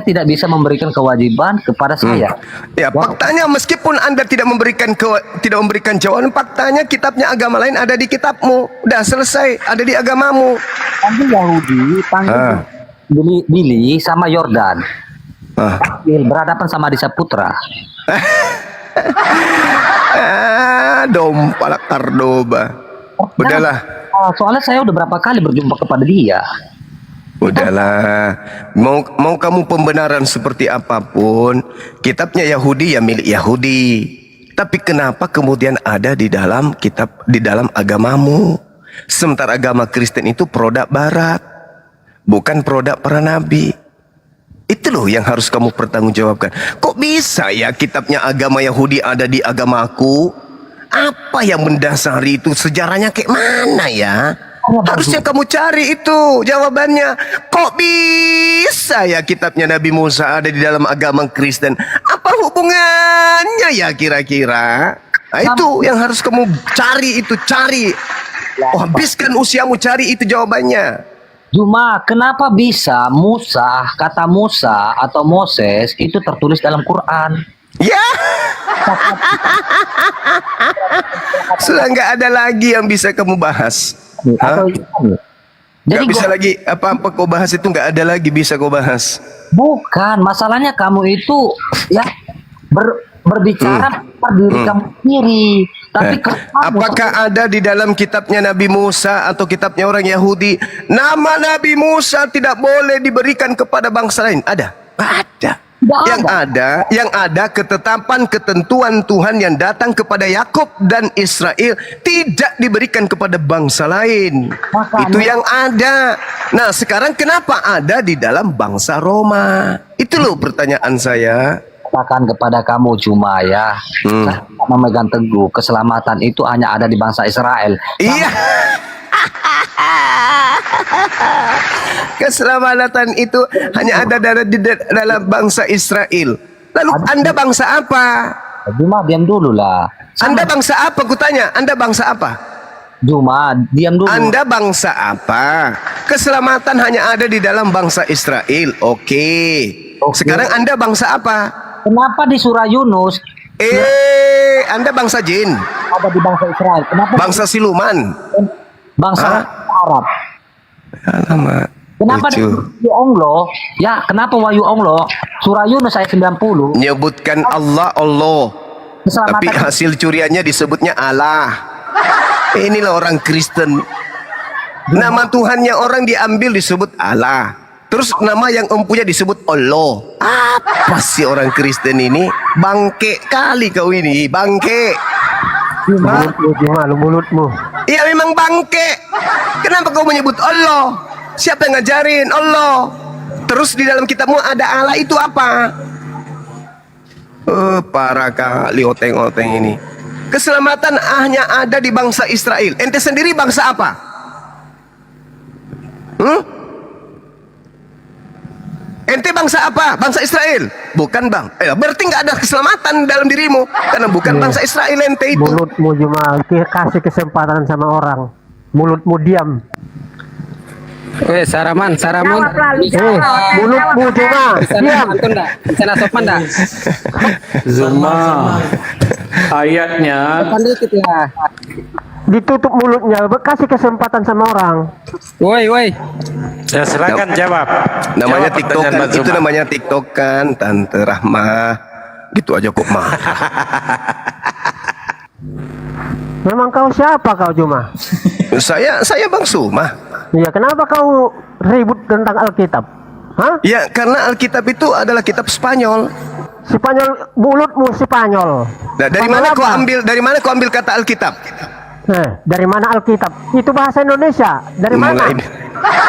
tidak bisa memberikan kewajiban kepada saya. Ya, faktanya meskipun Anda tidak memberikan jawaban, faktanya kitabnya agama lain ada di kitabmu. Udah selesai, ada di agamamu. Panggil Yahudi, panggil Billy sama Yordan. Berhadapan sama Adisa Putra. Dompalak Tardoba. Udahlah. Soalnya saya udah berapa kali berjumpa kepada dia. Udahlah. Mau kamu pembenaran seperti apapun, kitabnya Yahudi ya milik Yahudi. Tapi kenapa kemudian ada di dalam agamamu? Sementara agama Kristen itu produk barat, bukan produk para nabi. Itu loh yang harus kamu pertanggungjawabkan. Kok bisa ya kitabnya agama Yahudi ada di agamaku? Apa yang mendasari itu? Sejarahnya kayak mana ya? Harusnya kamu cari itu jawabannya. Kok bisa ya kitabnya Nabi Musa ada di dalam agama Kristen? Apa hubungannya ya kira-kira? Nah, itu yang harus kamu cari itu, cari. Oh, habiskan usiamu cari itu jawabannya. Cuma kenapa bisa kata Musa atau Moses itu tertulis dalam Quran? Ya, sudah nggak ada lagi yang bisa kamu bahas. Jadi bisa lagi apa-apa kau bahas itu, nggak ada lagi bisa kau bahas. Bukan, masalahnya kamu itu ya berbicara pada diri kamu sendiri. Tapi apakah ada di dalam kitabnya Nabi Musa atau kitabnya orang Yahudi nama Nabi Musa tidak boleh diberikan kepada bangsa lain? Ada? Ada. Yang ada ketetapan ketentuan Tuhan yang datang kepada Yakub dan Israel tidak diberikan kepada bangsa lain. Itu yang ada. Nah, sekarang kenapa ada di dalam bangsa Roma? Itu loh pertanyaan saya. Katakan kepada kamu cuma ya, memegang teguh keselamatan itu hanya ada di bangsa Israel. Iya. Keselamatan itu hanya ada di dalam bangsa Israel. Lalu Anda bangsa apa? Juma, diam dulu lah. Anda bangsa apa? Kutanya, Anda bangsa apa? Juma, diam dulu. Anda bangsa apa? Keselamatan hanya ada di dalam bangsa Israel. Oke. Sekarang Anda bangsa apa? Kenapa di surah Yunus? Anda bangsa jin. Ada di bangsa Israel. Kenapa? Bangsa siluman. Bangsa Arab. Alamak. Kenapa Lucu. Wahyu Onglo? Ya, kenapa Wahyu Onglo? Surah Yunus ayat 90. Nyebutkan Allah. Keselamatan. Tapi hasil curiannya disebutnya Allah. Inilah orang Kristen. Nama Tuhannya orang diambil disebut Allah. Terus nama yang empunya disebut Allah. Apa sih orang Kristen ini? Bangke kali kau ini, bangke. Mulutmu gimana mulutmu? Iya memang bangke. Kenapa kau menyebut Allah? Siapa yang ngajarin Allah? Terus di dalam kitabmu ada Allah itu apa? Parah kali oteng-oteng ini. Keselamatan hanya ada di bangsa Israel. Ente sendiri bangsa apa? Ente bangsa apa? Bangsa Israel? Bukan bang. Berarti nggak ada keselamatan dalam dirimu karena bukan bangsa Israel ente itu. Mulutmu cuma kasih kesempatan sama orang. Mulutmu diam. Saraman. Mulutmu cuma diam. Sana sopan dah. Zuma. Ayatnya Sopan dikit ya. Ditutup mulutnya, kasih kesempatan sama orang. Woi. Ya, silakan jawab. Namanya Jawab TikTok pertanyaan kan, Mas itu Zuma. namanya TikTok kan, Tante Rahmah. Gitu aja kok marah. Memang kau siapa kau cuma? saya Bang Suma. Iya, kenapa kau ribut tentang Alkitab? Hah? Ya karena Alkitab itu adalah kitab Spanyol. Spanyol, mulutmu Spanyol. Nah, dari mana kau ambil kata Alkitab? Dari mana Alkitab? Itu bahasa Indonesia. Dari mana?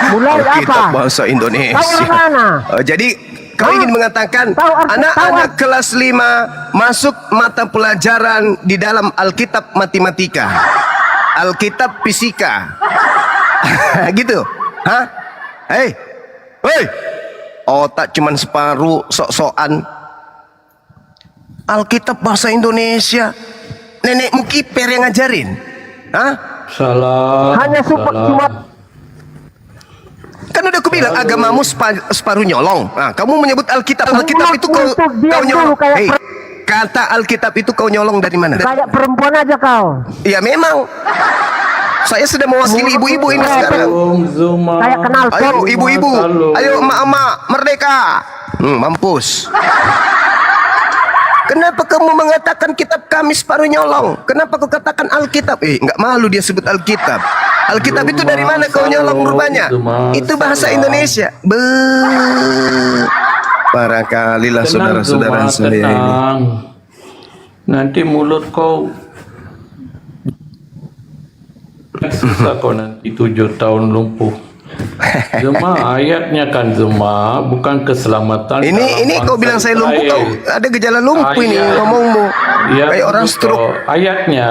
Mulai Alkitab apa? bahasa Indonesia. Kau orang mana? Jadi kau ingin mengatakan Tahu anak-anak kelas 5 masuk mata pelajaran di dalam Alkitab matematika, Alkitab fisika, gitu? Hah? Hei, otak cuman separuh, sok-sokan. Alkitab bahasa Indonesia, nenekmu kiper yang ngajarin? Hah? salah. Hanya cuma Kan udah aku bilang agamamu separuh nyolong. Nah, kamu menyebut Alkitab itu kau nyolong. Hei, kata Alkitab itu kau nyolong dari mana? kayak perempuan aja kau. Ya memang. Saya sudah mewakili ibu-ibu ini sekarang. Zuma. Kayak kenal Ayo ibu-ibu, ayo emak-emak, merdeka. Mampus. Kenapa kamu mengatakan kitab kami separuh nyolong? Kenapa kau katakan Alkitab? Nggak malu dia sebut Alkitab. Alkitab itu dari mana kau nyolong rupanya? Itu bahasa Indonesia. Parah kali lah saudara-saudara saya ini. Tenang. Nanti mulut kau susah kau nanti 7 tahun lumpuh. Zuma, ayatnya kan Zuma, bukan keselamatan. Ini kau bilang saya lumpuh, kau ada gejala lumpuh ini ngomongmu. Ya, Kayak orang stroke. Ayatnya.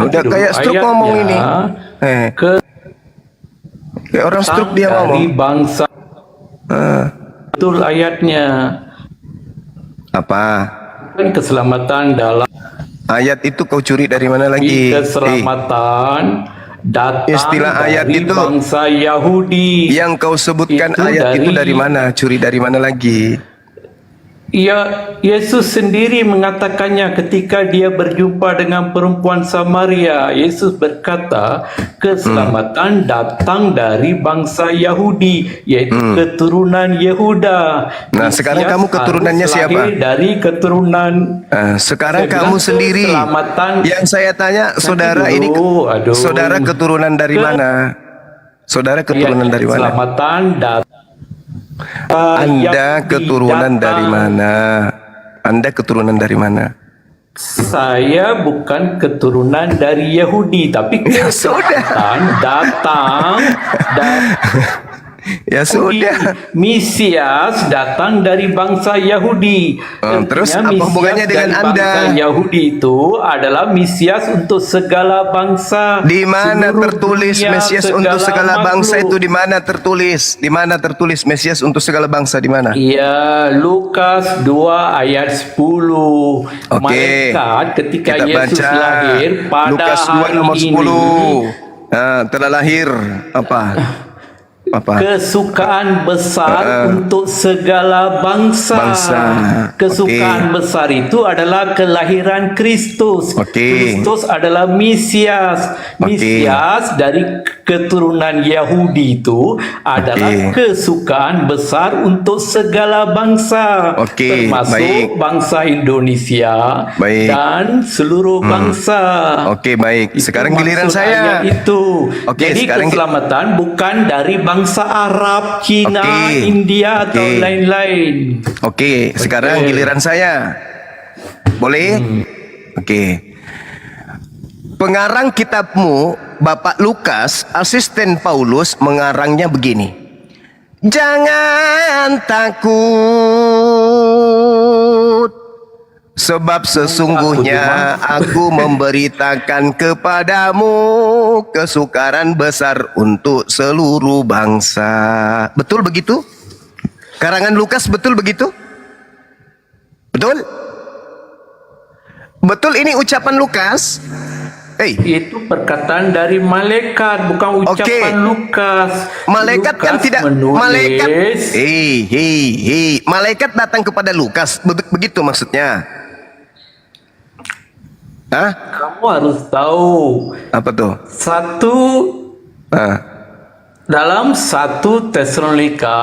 Udah kayak stroke ngomong ini. Kayak orang stroke dia Dari ngomong. bangsa. Betul ayatnya. Apa? Kan keselamatan dalam Ayat itu kau curi dari mana lagi? keselamatan datang Istilah ayat dari itu bangsa Yahudi. Yang kau sebutkan Itu ayat itu dari- dari mana? Curi dari mana lagi? Ya, Yesus sendiri mengatakannya ketika dia berjumpa dengan perempuan Samaria. Yesus berkata, keselamatan datang dari bangsa Yahudi, yaitu keturunan Yehuda. Nah, sekarang Mesias kamu keturunannya harus siapa? lahir dari keturunan. Sekarang Saya kamu bilang sendiri. keselamatan. Yang saya tanya, saudara ini, Aduh. saudara keturunan dari mana? Saudara keturunan dari mana? Keselamatan datang. Anda keturunan dari mana? Anda keturunan dari mana? Saya bukan keturunan dari Yahudi, tapi Ya sudah. keselamatan datang dari Ya sudah. Mesias datang dari bangsa Yahudi. Terus Artinya apa hubungannya Mesias dengan dari Anda? Bangsa Yahudi itu adalah Mesias untuk segala bangsa. Di mana Seluruh tertulis dunia, Mesias untuk segala bangsa makhluk. itu di mana tertulis? Di mana tertulis Mesias untuk segala bangsa di mana? Ya, Lukas 2 ayat 10. Oke. Malaikat ketika Kita Yesus baca lahir pada Lukas 2 hari nomor 10. ini. Telah lahir apa? Apa? Kesukaan besar untuk segala bangsa. Kesukaan besar itu adalah kelahiran Kristus. Kristus adalah Mesias. Mesias dari keturunan Yahudi itu adalah kesukaan besar untuk segala bangsa, termasuk bangsa Indonesia dan seluruh bangsa. Oke, baik. Sekarang Itu giliran maksud saya. ayat itu. Oke, Jadi sekarang keselamatan bukan dari bangsa Arab, Cina, India atau lain-lain. Oke, sekarang giliran saya. Boleh? Oke. Pengarang kitabmu, Bapak Lukas, asisten Paulus, mengarangnya begini. Jangan takut, sebab sesungguhnya aku memberitakan kepadamu kesukaran besar untuk seluruh bangsa. Betul begitu? Karangan Lukas betul begitu? Betul? Betul ini ucapan Lukas? Itu perkataan dari malaikat, bukan ucapan Lukas. Malaikat kan Lukas tidak menulis, malaikat. Malaikat datang kepada Lukas. Begitu maksudnya. Hah? Kamu harus tahu. Apa tuh? Dalam 1 Tesalonika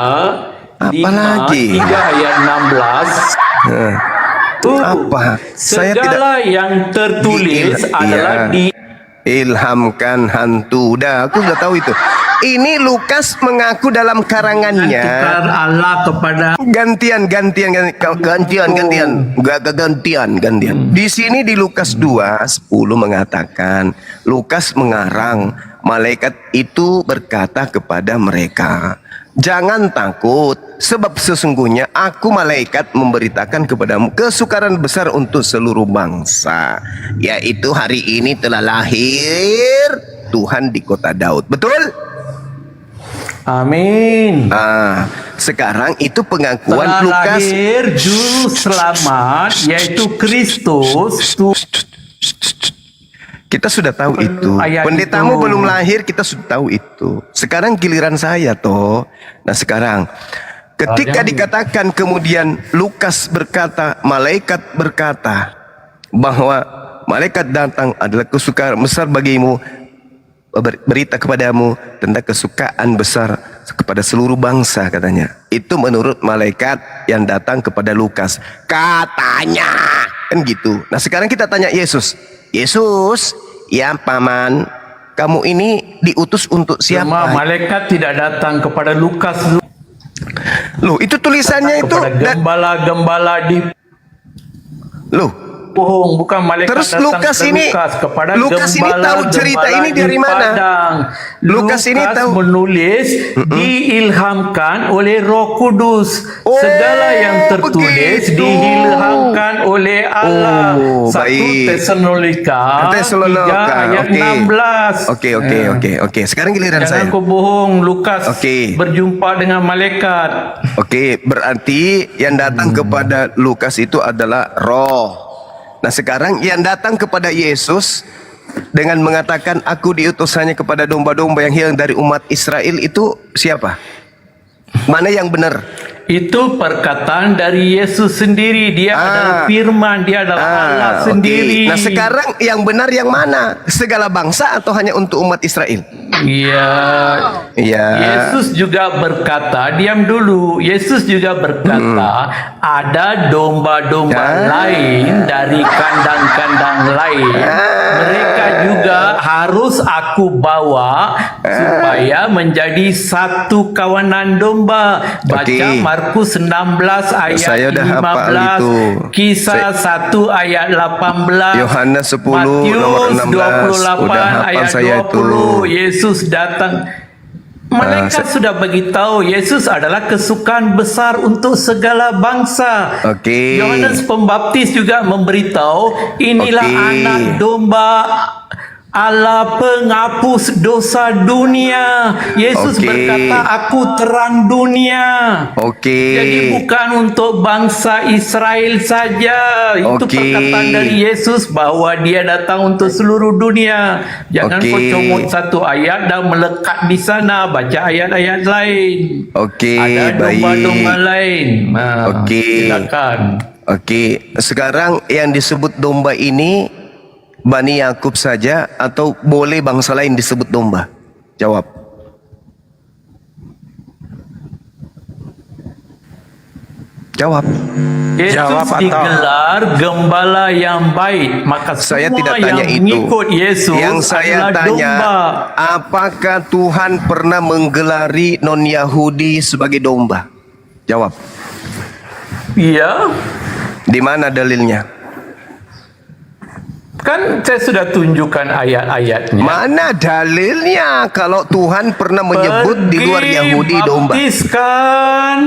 5 lagi? 3 ayat 16. Apa? Saya Segala yang tertulis adalah ilhamkan hantu. Aku sudah tahu itu. Ini Lukas mengaku dalam karangannya. Allah kepada Gantian. Di sini di Lukas 2:10 mengatakan, Lukas mengarang, malaikat itu berkata kepada mereka, jangan takut, sebab sesungguhnya aku malaikat memberitakan kepadamu kesukaran besar untuk seluruh bangsa, yaitu hari ini telah lahir Tuhan di kota Daud. Betul? Amin. Sekarang itu pengakuan telah Lukas. lahir juru selamat, yaitu Kristus. Kita sudah tahu itu. Pendetamu belum lahir, kita sudah tahu itu. Sekarang giliran saya toh. Nah sekarang, ketika dikatakan kemudian Lukas berkata, malaikat berkata bahwa malaikat datang adalah kesukaan besar bagimu, berita kepadamu tentang kesukaan besar kepada seluruh bangsa katanya. Itu menurut malaikat yang datang kepada Lukas. Katanya kan gitu. Nah sekarang kita tanya Yesus. Yesus, ya paman, kamu ini diutus untuk siapa? Malaikat tidak datang kepada Lukas. Loh, itu tulisannya itu gembala-gembala di. Loh, bohong, bukan malaikat. Terus datang Lukas ke ini, kepada Lukas ini tahu cerita ini dari mana? Lukas ini tahu menulis diilhamkan oleh Roh Kudus. Segala yang tertulis diilhamkan oleh Allah. 1 Tesalonika 3 ayat 16. Oke. Sekarang giliran saya. Jangan kau bohong, Lukas berjumpa dengan malaikat. Oke, berarti yang datang kepada Lukas itu adalah roh. Nah sekarang yang datang kepada Yesus dengan mengatakan aku diutus hanya kepada domba-domba yang hilang dari umat Israel itu siapa? Mana yang benar? Itu perkataan dari Yesus sendiri. Dia adalah firman, dia adalah Allah sendiri. Nah sekarang yang benar yang mana? Segala bangsa atau hanya untuk umat Israel? Iya. Yesus juga berkata, diam dulu. Yesus juga berkata, ada domba-domba lain dari kandang-kandang lain. Mereka juga harus aku bawa supaya menjadi satu kawanan domba. Baca Markus 16 ayat 15, Kisah 1 ayat 18, Yohanes 10 Matius nomor 16. 28 ayat 20. Yesus datang. Malaikat sudah beritahu Yesus adalah kesukaan besar untuk segala bangsa. Yohanes Pembaptis juga memberitahu inilah anak domba Allah penghapus dosa dunia. Yesus Okey. berkata, aku terang dunia. Okey. Jadi bukan untuk bangsa Israel saja. Itu Okey. perkataan dari Yesus bahwa dia datang untuk seluruh dunia. Jangan Okey. kau comot satu ayat dan melekat di sana. Baca ayat-ayat lain. Okey, Ada domba-domba baik. lain. Okey. Silakan. Okey, sekarang yang disebut domba ini Bani Yakub saja atau boleh bangsa lain disebut domba? Jawab. Jawab. Yesus Jawab atau- digelar gembala yang baik. Maka Saya semua tidak tanya yang itu. mengikut Yesus Yang saya adalah tanya, domba. apakah Tuhan pernah menggelari non-Yahudi sebagai domba? Jawab. Iya. Di mana dalilnya? Kan saya sudah tunjukkan ayat-ayatnya. Mana dalilnya kalau Tuhan pernah menyebut di luar Yahudi domba? Baptiskan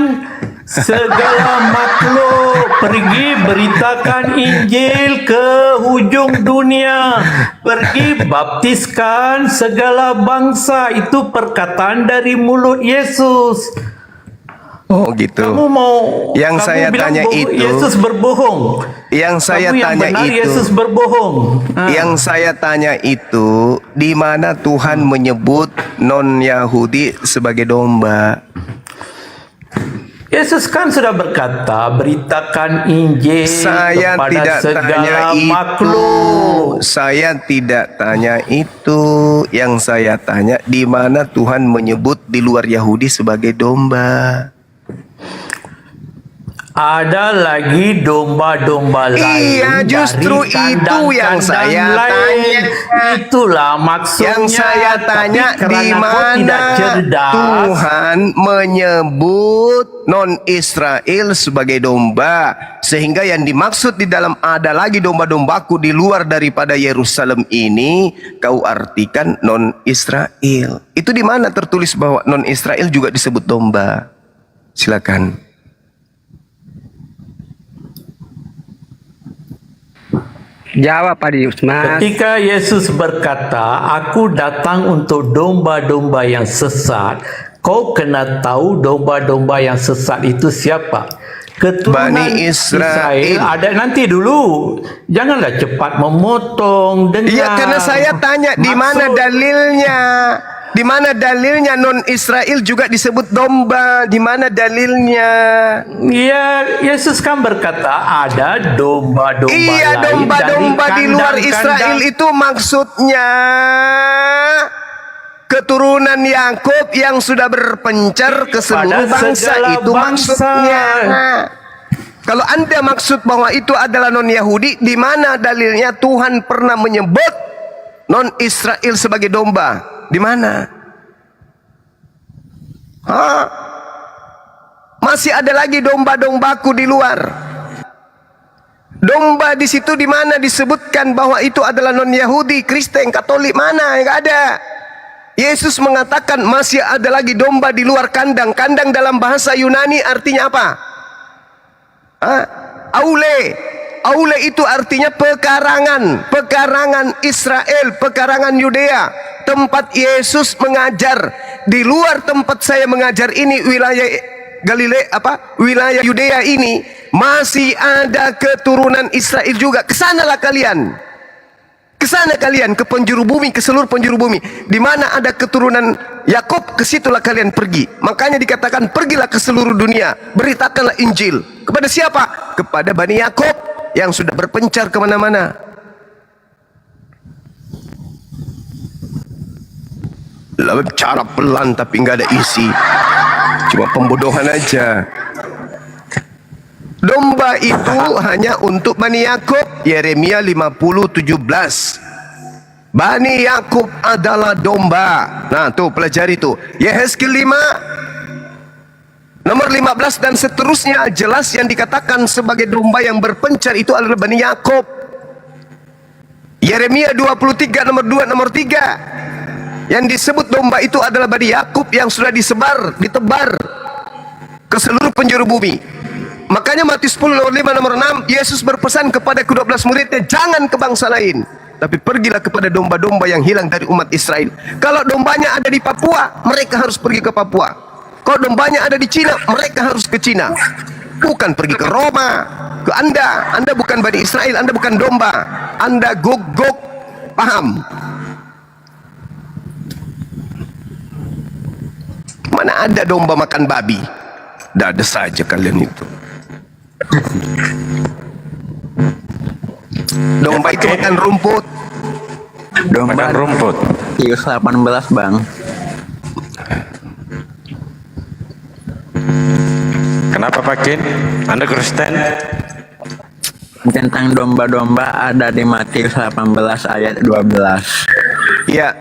segala makhluk. Pergi beritakan Injil ke hujung dunia. Pergi baptiskan segala bangsa. Itu perkataan dari mulut Yesus. Oh gitu. Kamu mau Yang kamu saya bilang tanya bahwa itu- Yesus berbohong. Yang saya Kamu yang tanya benar, itu, Yesus berbohong. yang saya tanya itu, di mana Tuhan menyebut non-Yahudi sebagai domba? Yesus kan sudah berkata, beritakan Injil Saya kepada tidak segala tanya itu. makhluk. Saya tidak tanya itu. Yang saya tanya, di mana Tuhan menyebut di luar Yahudi sebagai domba? Ada lagi domba-domba lain. Iya, justru dari itu yang kandang-kandang saya lain. tanya. Itulah maksudnya. Yang saya tanya, Tapi di kerana kau tidak mana cerdas, Tuhan menyebut non-Israel sebagai domba, sehingga yang dimaksud di dalam ada lagi domba-dombaku di luar daripada Yerusalem ini kau artikan non-Israel. Itu di mana tertulis bahwa non-Israel juga disebut domba? Silakan. Jawab Pak Dius, Mas. ketika Yesus berkata, aku datang untuk domba-domba yang sesat, kau kena tahu domba-domba yang sesat itu siapa? Keturunan Bani Israel. Ada nanti dulu. Janganlah cepat memotong. Dengar. Iya, karena saya tanya di mana Maksud- dalilnya? Di mana dalilnya non-Israel juga disebut domba? Di mana dalilnya? Ya, Yesus kan berkata ada domba-domba Iya, lain domba-domba dari di luar kandang-kandang. Israel itu maksudnya keturunan Yakub yang sudah berpencar ke seluruh Pada bangsa, segala itu bangsa. maksudnya. Kalau Anda maksud bahwa itu adalah non-Yahudi, di mana dalilnya Tuhan pernah menyebut non-Israel sebagai domba? Di mana? Hah? Masih ada lagi domba-dombaku di luar. Domba di situ di mana disebutkan bahwa itu adalah non-Yahudi, Kristen, Katolik, mana? Enggak ada. Yesus mengatakan masih ada lagi domba di luar kandang. Kandang dalam bahasa Yunani artinya apa? Hah? Aule. Aule itu artinya pekarangan. Pekarangan Israel, pekarangan Yudea. Tempat Yesus mengajar. Di luar tempat saya mengajar ini, wilayah Galilea, wilayah Yudea ini masih ada keturunan Israel juga. Kesanalah kalian. Kesana kalian, ke penjuru bumi, ke seluruh penjuru bumi. Di mana ada keturunan Yakub, ke situlah kalian pergi. Makanya dikatakan pergilah ke seluruh dunia, beritakanlah Injil. Kepada siapa? Kepada Bani Yakub yang sudah berpencar kemana-mana. Cara pelan tapi nggak ada isi, cuma pembodohan aja. Domba itu hanya untuk Bani Yakub. Yeremia 50:17. Bani Yakub adalah domba. Nah, tuh pelajari tuh. Yehezkiel 5 nomor 15 dan seterusnya, jelas yang dikatakan sebagai domba yang berpencar itu adalah Bani Yakub. Yeremia 23 nomor 2 nomor 3. Yang disebut domba itu adalah Bani Yakub yang sudah ditebar ke seluruh penjuru bumi. Makanya Matius 10 nomor 5 nomor 6, Yesus berpesan kepada ke-12 muridnya, jangan ke bangsa lain, tapi pergilah kepada domba-domba yang hilang dari umat Israel. Kalau dombanya ada di Papua, mereka harus pergi ke Papua. Kalau dombanya ada di Cina, mereka harus ke Cina. Bukan pergi ke Roma, ke Anda. Anda bukan Bani Israel, Anda bukan domba. Anda Gog. Paham? Mana ada domba makan babi? Dada saja kalian itu. Domba itu makan rumput. Makan rumput. Matius 18 bang. Kenapa Pak Kin? Anda Kristen? Tentang domba-domba ada di Matius 18 ayat 12. Ya,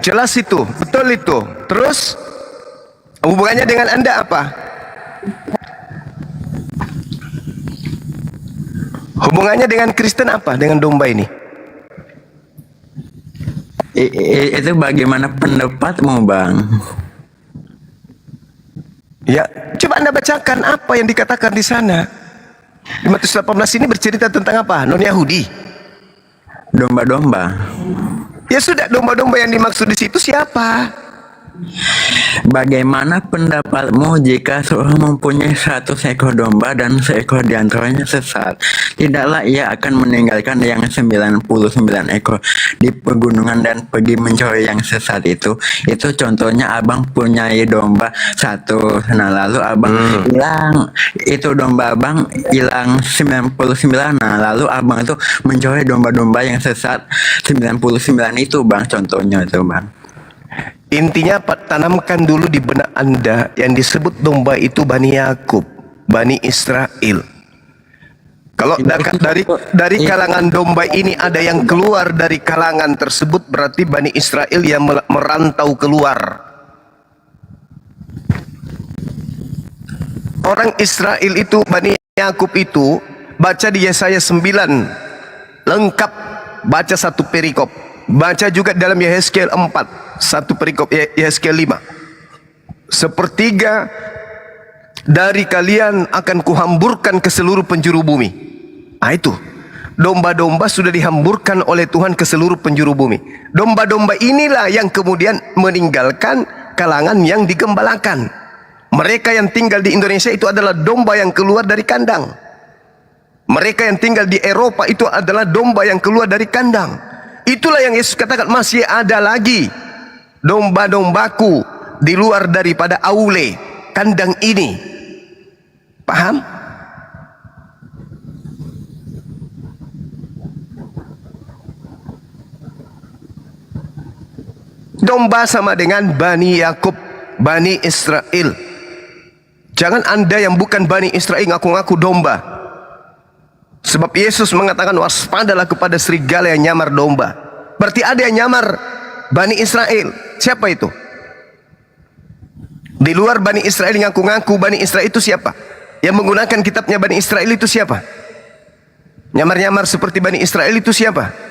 jelas itu, betul itu. Terus hubungannya dengan Anda apa? Hubungannya dengan Kristen apa? Dengan domba ini? Itu bagaimana pendapatmu bang? Ya, coba Anda bacakan apa yang dikatakan di sana. Di Matius 18 ini bercerita tentang apa? Non-Yahudi. Domba-domba. Ya sudah, domba-domba yang dimaksud di situ siapa? Bagaimana pendapatmu jika seorang mempunyai 100 ekor domba dan seekor diantaranya sesat? Tidaklah ia akan meninggalkan yang 99 ekor di pegunungan dan pergi mencari yang sesat itu? Itu contohnya abang punyai domba 1. Nah lalu abang hilang, itu domba abang hilang 99. Nah lalu abang itu mencari domba-domba yang sesat 99 itu bang, contohnya itu bang. Intinya Pak, tanamkan dulu di benak Anda yang disebut domba itu Bani Yakub, Bani Israel. Kalau dari kalangan domba ini ada yang keluar dari kalangan tersebut, berarti Bani Israel yang merantau keluar. Orang Israel itu, Bani Yakub itu, baca di Yesaya 9 lengkap, baca satu perikop. Baca juga dalam Yehezkiel 4 satu perikop, Yehezkiel 5. Sepertiga dari kalian akan kuhamburkan ke seluruh penjuru bumi. Ah itu, domba-domba sudah dihamburkan oleh Tuhan ke seluruh penjuru bumi. Domba-domba inilah yang kemudian meninggalkan kalangan yang digembalakan. Mereka yang tinggal di Indonesia itu adalah domba yang keluar dari kandang. Mereka yang tinggal di Eropa itu adalah domba yang keluar dari kandang. Itulah yang Yesus katakan, masih ada lagi domba-dombaku di luar daripada aule kandang ini. Paham? Domba sama dengan Bani Yakub, Bani Israel. Jangan Anda yang bukan Bani Israel ngaku-ngaku domba. Sebab Yesus mengatakan waspadalah kepada serigala yang nyamar domba. Berarti ada yang nyamar Bani Israel. Siapa itu? Di luar Bani Israel yang ngaku-ngaku Bani Israel itu siapa? Yang menggunakan kitabnya Bani Israel itu siapa? Nyamar-nyamar seperti Bani Israel itu siapa?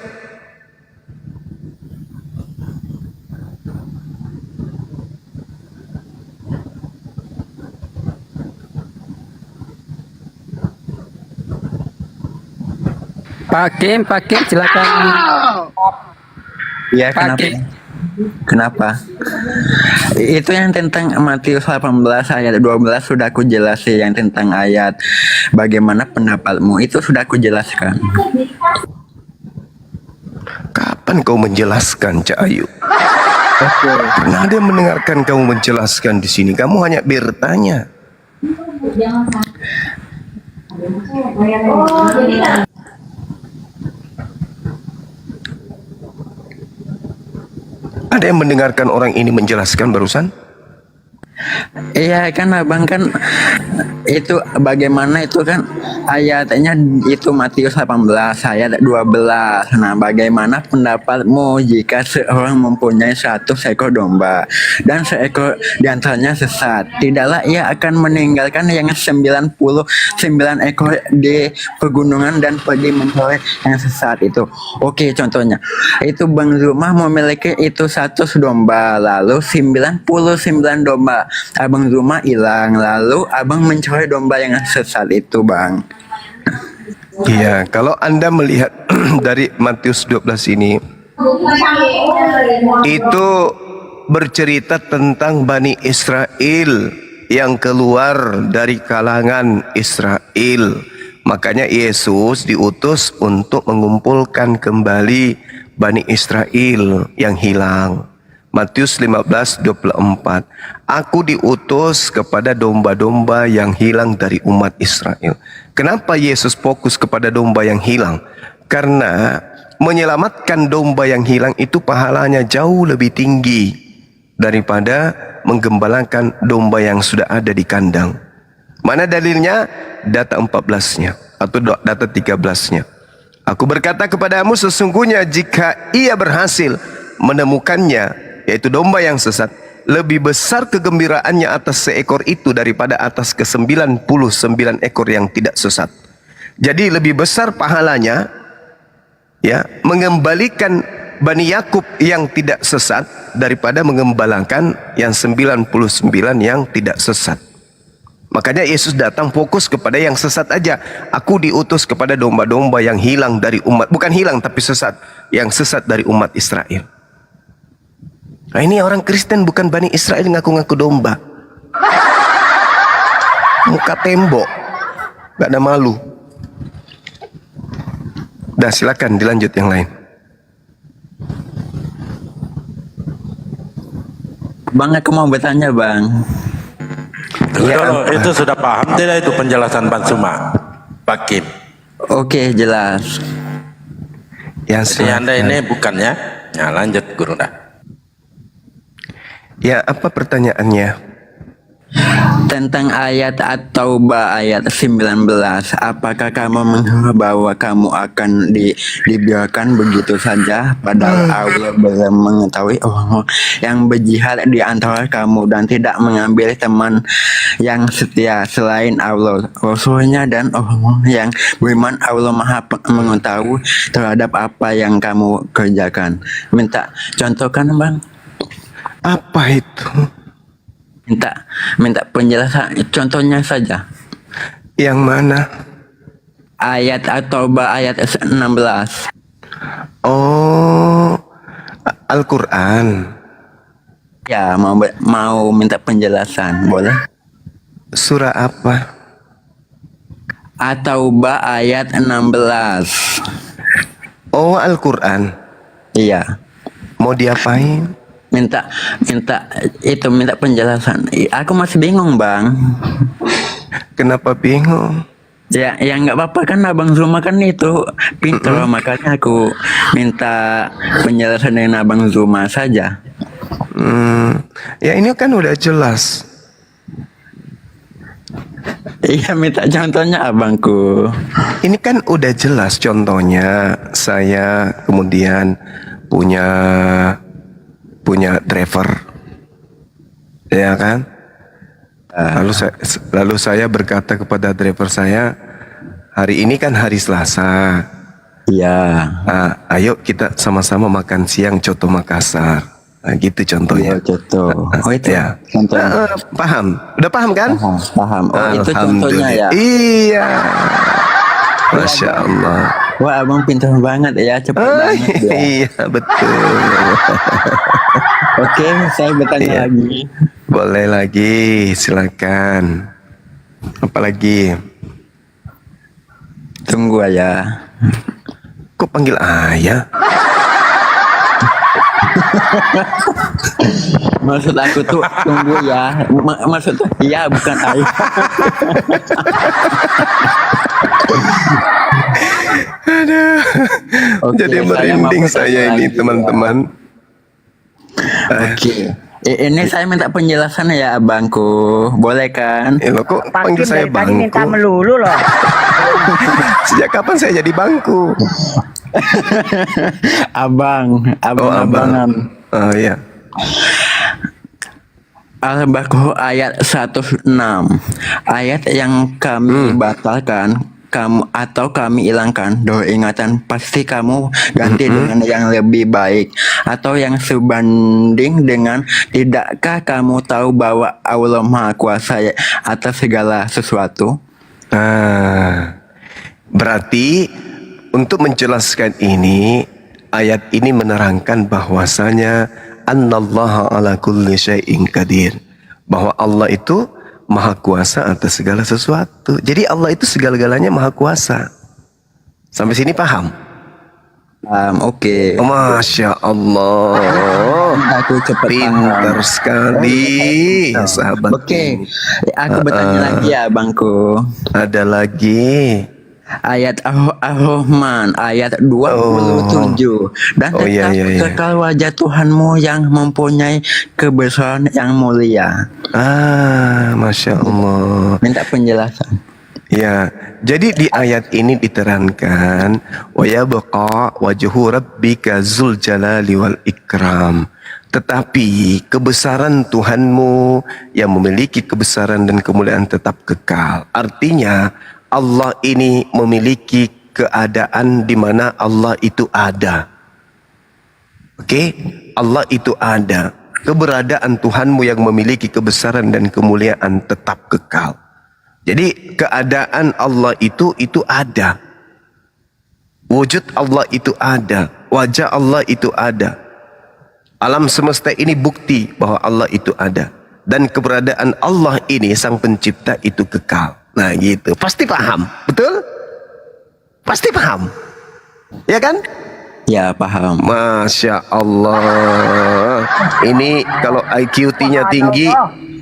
Pak Kim silakan. Ya, Pak kenapa? Kim. Kenapa? Itu yang tentang Matius 18 ayat 12 sudah aku jelasin, yang tentang ayat bagaimana pendapatmu itu sudah aku jelaskan. Kapan kau menjelaskan, Cak Ayu? Pernah ada yang mendengarkan kamu menjelaskan di sini? Kamu hanya bertanya. Ada yang mendengarkan orang ini menjelaskan barusan? Iya kan abang kan itu bagaimana itu kan ayatnya itu Matius 18 ayat 12. Nah bagaimana pendapatmu jika seorang mempunyai 100 ekor domba dan seekor diantaranya sesat, tidaklah ia akan meninggalkan yang 99 ekor di pegunungan dan pergi mencari yang sesat itu. Oke, contohnya itu bang rumah memiliki itu 100 domba, lalu 99 domba abang rumah hilang, lalu abang mencari domba yang sesat itu bang. Iya, kalau Anda melihat dari Matius 12 ini, itu bercerita tentang Bani Israel yang keluar dari kalangan Israel. Makanya Yesus diutus untuk mengumpulkan kembali Bani Israel yang hilang. Matius 15:24. Aku diutus kepada domba-domba yang hilang dari umat Israel. Kenapa Yesus fokus kepada domba yang hilang? Karena menyelamatkan domba yang hilang itu pahalanya jauh lebih tinggi daripada menggembalakan domba yang sudah ada di kandang. Mana dalilnya? Data 14-nya atau data 13-nya. Aku berkata kepadamu, sesungguhnya jika ia berhasil menemukannya, yaitu domba yang sesat, lebih besar kegembiraannya atas seekor itu daripada atas ke-99 ekor yang tidak sesat. Jadi lebih besar pahalanya ya mengembalikan Bani Yakub yang tidak sesat daripada mengembalakan yang 99 yang tidak sesat. Makanya Yesus datang fokus kepada yang sesat aja. Aku diutus kepada domba-domba yang hilang dari umat, bukan hilang tapi sesat, yang sesat dari umat Israel. Nah, ini orang Kristen bukan Bani Israel ngaku-ngaku domba. Muka tembok, gak ada malu. Dah, silakan dilanjut yang lain. Bang, aku mau bertanya, Bang. Itu sudah paham tidak itu penjelasan Bang Suma? Pak Kim. Oke, jelas. Ya, Jadi Anda ini bukannya? Ya, lanjut Guru dah. Ya, apa pertanyaannya? Tentang ayat At-Taubah ayat 19, apakah kamu mengira bahwa kamu akan dibiarkan begitu saja padahal Allah belum mengetahui orang yang berjihad di antara kamu dan tidak mengambil teman yang setia selain Allah, Rasulnya dan orang yang beriman? Allah Maha mengetahui terhadap apa yang kamu kerjakan. Minta contohkan, Bang. Apa itu? Minta penjelasan, contohnya saja. Yang mana? Ayat At-Taubah ayat 16. Oh, Al-Quran. Ya, mau minta penjelasan, boleh? Surah apa? At-Taubah ayat 16. Oh, Al-Quran. Iya. Mau diapain? Minta penjelasan. Aku masih bingung, Bang. Kenapa bingung? Ya nggak apa-apa kan, Abang Zuma kan itu pintar, makanya aku minta penjelasan dari Abang Zuma saja. Ya ini kan udah jelas. Iya, minta contohnya abangku. Ini kan udah jelas contohnya. Saya kemudian punya driver, ya kan? Lalu saya berkata kepada driver saya, hari ini kan hari Selasa. Iya. Ayo kita sama-sama makan siang coto Makassar. Nah, gitu contohnya. Iya, coto. Oh, itu ya. contohnya. Paham? Udah paham kan? Paham. Oh, itu contohnya ya. Iya. Masya Allah. Wah, abang pintar banget ya, cepat banget ya. Iya, betul. Oke, saya bertanya lagi. Boleh lagi, silakan. Apalagi? Tunggu aja. Kok panggil ayah? Maksud aku tuh tunggu ya. Maksud tuh iya, bukan ayah. Aduh. Oke, Jadi merinding saya ini, teman-teman. Oke. Ini saya minta penjelasan ya, abangku. Boleh kan? Lo kok panggil saya Tadi minta bangku? melulu loh. Sejak kapan saya jadi bangku? Abangan. Oh iya. Al-Baqarah ayat 106. Ayat yang kami batalkan, kami hilangkan dari ingatan, pasti kamu ganti dengan yang lebih baik atau yang sebanding dengan. Tidakkah kamu tahu bahwa Allah Maha Kuasa atas segala sesuatu? Berarti untuk menjelaskan ini, ayat ini menerangkan bahwasanya annallaha ala kulli syai'in qadir. Bahwa Allah itu maha kuasa atas segala sesuatu. Jadi Allah itu segala-galanya maha kuasa. Sampai sini paham? Oke. Masya Allah. Aku cepat Pintar paham. sekali sahabat. Oke, aku bertanya lagi ya abangku. Ada lagi. Ayat Ar-Rahman ayat 27 dan Oh, iya, tetap iya, iya. kekal wajah Tuhanmu yang mempunyai kebesaran yang mulia. Masya Allah. Minta penjelasan. Ya, jadi di ayat ini diterangkan wa yabqa wajhu rabbika dzul jalali wal ikram. Tetapi kebesaran Tuhanmu yang memiliki kebesaran dan kemuliaan tetap kekal. Artinya Allah ini memiliki keadaan di mana Allah itu ada. Oke, Allah itu ada. Keberadaan Tuhanmu yang memiliki kebesaran dan kemuliaan tetap kekal. Jadi keadaan Allah itu ada. Wujud Allah itu ada. Wajah Allah itu ada. Alam semesta ini bukti bahwa Allah itu ada. Dan keberadaan Allah ini sang pencipta itu kekal. Nah gitu. Pasti paham. Betul? Pasti paham. Ya kan? Ya paham. Masya Allah. Ini kalau IQT-nya tinggi,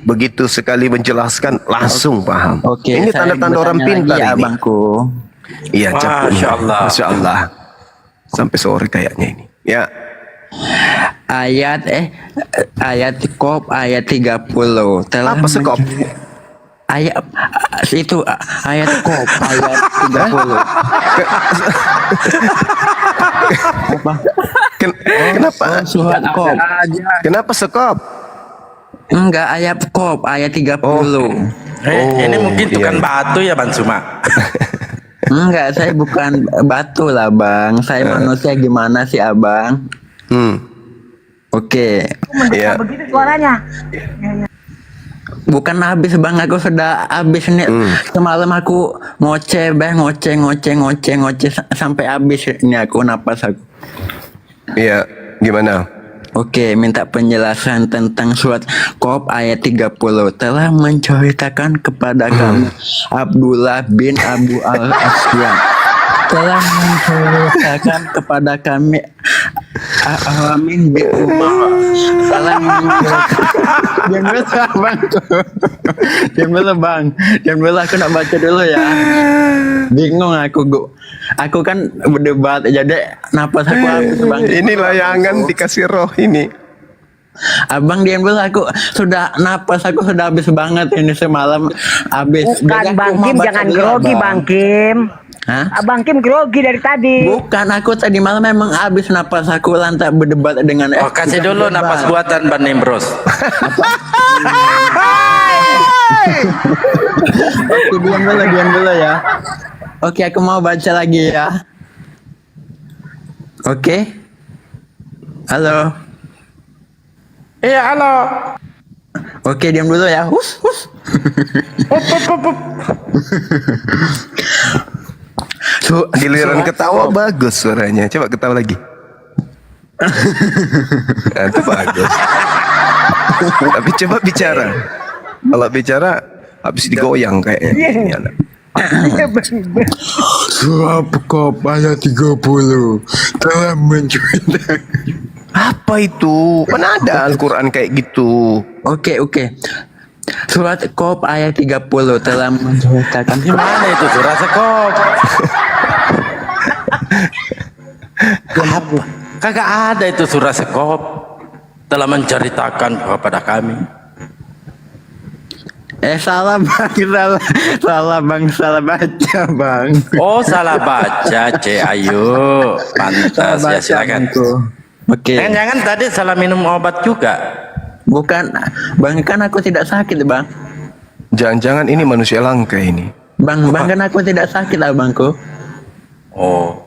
begitu sekali menjelaskan langsung paham. Oke, Ini saya tanda-tanda orang bertanya pintar lagi ya, ini. abangku. Iya, capek. Masya Allah. Masya Allah. Sampai sore kayaknya ini. Ya. Ayat Qaf ayat 30 telah Apa sekop? ayat itu ayat Qaf ayat 30. Apa? Kenapa? Surat Qaf. Kenapa sekop? Enggak, ayat Qaf ayat 30. Ini mungkin iya. tukang batu ya Bang Suma. Enggak, saya bukan batu lah bang. Saya manusia gimana sih abang? Oke. Ya. Begitu suaranya. Bukan habis bang, aku sudah habis nih. Semalam aku ngoceh sampai habis ini aku napas aku. Iya. Gimana? Oke, minta penjelasan tentang surat Qaf ayat 30 telah menceritakan kepada kami Abdullah bin Abu al-Asyam telah menceritakan kepada kami Amin bin Umar telah Diam dulu aku nak baca dulu ya. Bingung aku kan berdebat jadi napas aku habis bang. Ini layangan dikasih roh ini. Abang diam dulu, aku sudah napas aku sudah habis banget ini semalam habis. Jadi Bukan aku Bang mau Kim, baca jangan dulu, grogi Abang. Bang Kim. Hah? Abang Kim grogi dari tadi. Bukan, aku tadi malam memang habis napas aku lantak berdebat dengan Oh, kasih dulu napas buatan Ban Nimros. Oke, diam dulu ya. Oke, aku mau baca lagi ya. Oke. Halo. Iya, halo. Oke, diam dulu ya. Hus. Giliran ketawa bagus suaranya. Coba ketawa lagi. Nah, itu bagus. Tapi coba bicara. Kalau bicara habis digoyang kayaknya. Surat Qaf ayat 30 telah menceritakan. Apa itu? Mana ada Al-Quran kayak gitu? Oke. Surat Qaf ayat 30 telah menceritakan. Di mana itu surah sekop? Apa? Kagak ada itu surah sekop telah menceritakan kepada kami. Salah bang, salah baca bang. Oh, salah baca, ayo. Pantas ya, silakan. Oke. Jangan tadi salah minum obat juga. Bukan, bang kan aku tidak sakit bang. Jangan-jangan ini manusia langka ini. Bang kan aku tidak sakit abangku. Oh,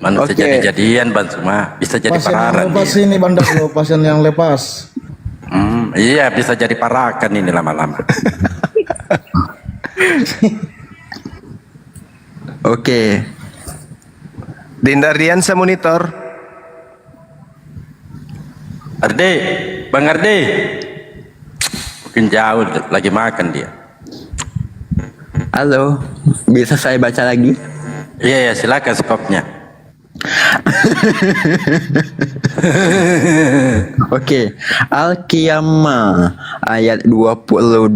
manusia Oke. jadi-jadian Ban Suma, bisa jadi Pasien yang pararan lepas dia. ini bandar lo, pasien yang lepas. Iya, bisa jadi parakan ini lama-lama. Oke. Dinda Riansa monitor. Arde, Bang Arde. Mungkin jauh lagi makan dia. Halo, bisa saya baca lagi? Iya, silakan skopnya. Oke, Al-Qiyamah ayat 22.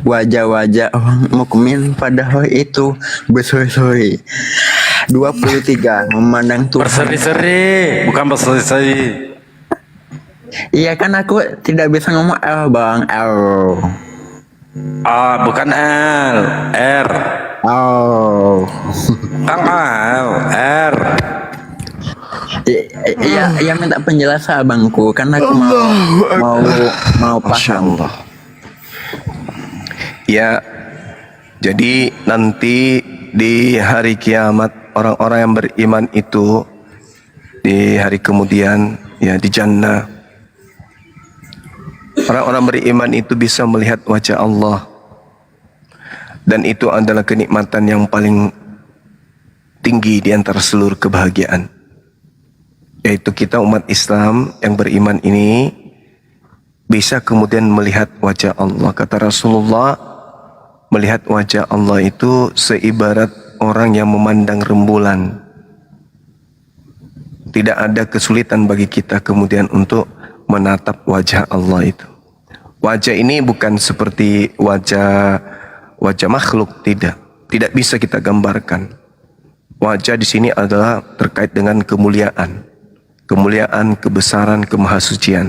Wajah-wajah orang mukmin pada hari itu berseri-seri. 23 memandang Tuhan. Berseri-seri, bukan berseri-seri. Iya kan aku tidak bisa ngomong L bang, L. Ah, bukan L, R. Oh. Kang L, R. Iya, minta penjelasan abangku kan aku mau paham. Ya, jadi nanti di hari kiamat orang-orang yang beriman itu di hari kemudian ya di jannah. Orang-orang beriman itu bisa melihat wajah Allah. Dan itu adalah kenikmatan yang paling tinggi di antara seluruh kebahagiaan. Yaitu kita umat Islam yang beriman ini bisa kemudian melihat wajah Allah. Kata Rasulullah, melihat wajah Allah itu seibarat orang yang memandang rembulan. Tidak ada kesulitan bagi kita kemudian untuk menatap wajah Allah itu. Wajah ini bukan seperti wajah makhluk, tidak bisa kita gambarkan. Wajah di sini adalah terkait dengan kemuliaan, kebesaran, kemahasucian.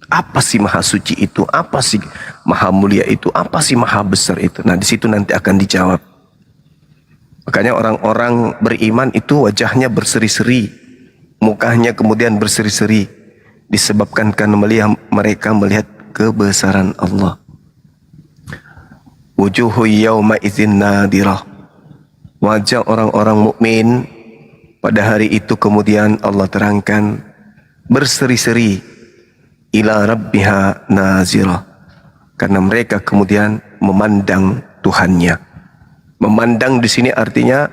Apa sih maha suci itu? Apa sih maha mulia itu? Apa sih maha besar itu? Nah, di situ nanti akan dijawab. Makanya orang-orang beriman itu wajahnya berseri-seri, mukanya kemudian berseri-seri, disebabkan karena mereka melihat kebesaran Allah. Wujuhu yawma idzin nadirah. Wajah orang-orang mukmin pada hari itu kemudian Allah terangkan berseri-seri, ila rabbiha nazirah, karena mereka kemudian memandang Tuhannya. Memandang di sini artinya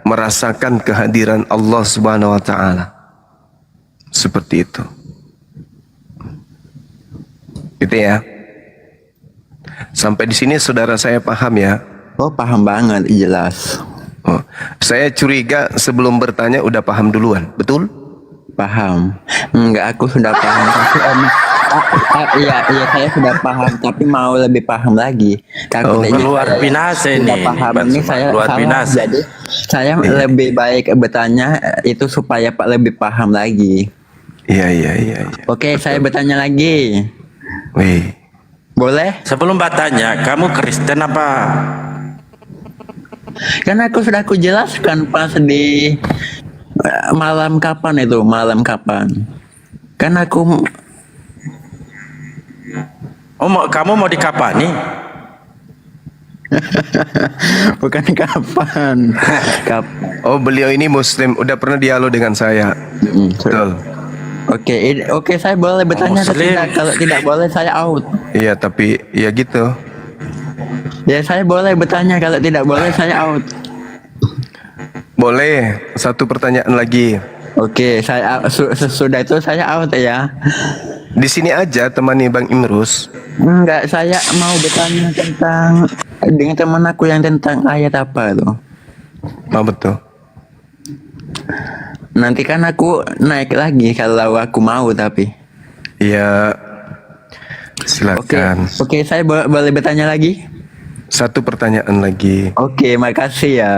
merasakan kehadiran Allah Subhanahu wa taala. Seperti itu. Gitu ya. Sampai di sini saudara saya paham ya? Oh, paham banget, jelas. Oh, saya curiga sebelum bertanya udah paham duluan, betul? Paham. Enggak, aku sudah paham. Tapi iya, saya sudah paham, tapi mau lebih paham lagi. Luar binasa ini. Paham ini saya luar salah, binasa. jadi saya lebih baik bertanya itu supaya Pak lebih paham lagi. Iya. Oke, saya bertanya lagi. Wih. Boleh? Sebelum bertanya, kamu Kristen apa? Kan aku sudah jelaskan pas di malam kapan itu, malam kapan. Kan aku kamu mau dikapani? bukan kapan. Oh, beliau ini Muslim, udah pernah dialog dengan saya. Betul. Oke, saya boleh bertanya atau tidak? Kalau tidak boleh saya out. Iya, tapi ya gitu. Ya, saya boleh bertanya, kalau tidak boleh saya out. Boleh, satu pertanyaan lagi. Oke, saya sudah itu saya out ya. Di sini aja temani Bang Imrus. Enggak, saya mau bertanya tentang dengan teman aku yang tentang ayat apa tuh. Oh, betul. Nanti kan aku naik lagi kalau aku mau tapi. Iya. Silakan. Oke, saya boleh bertanya lagi? Satu pertanyaan lagi. Oke, makasih ya.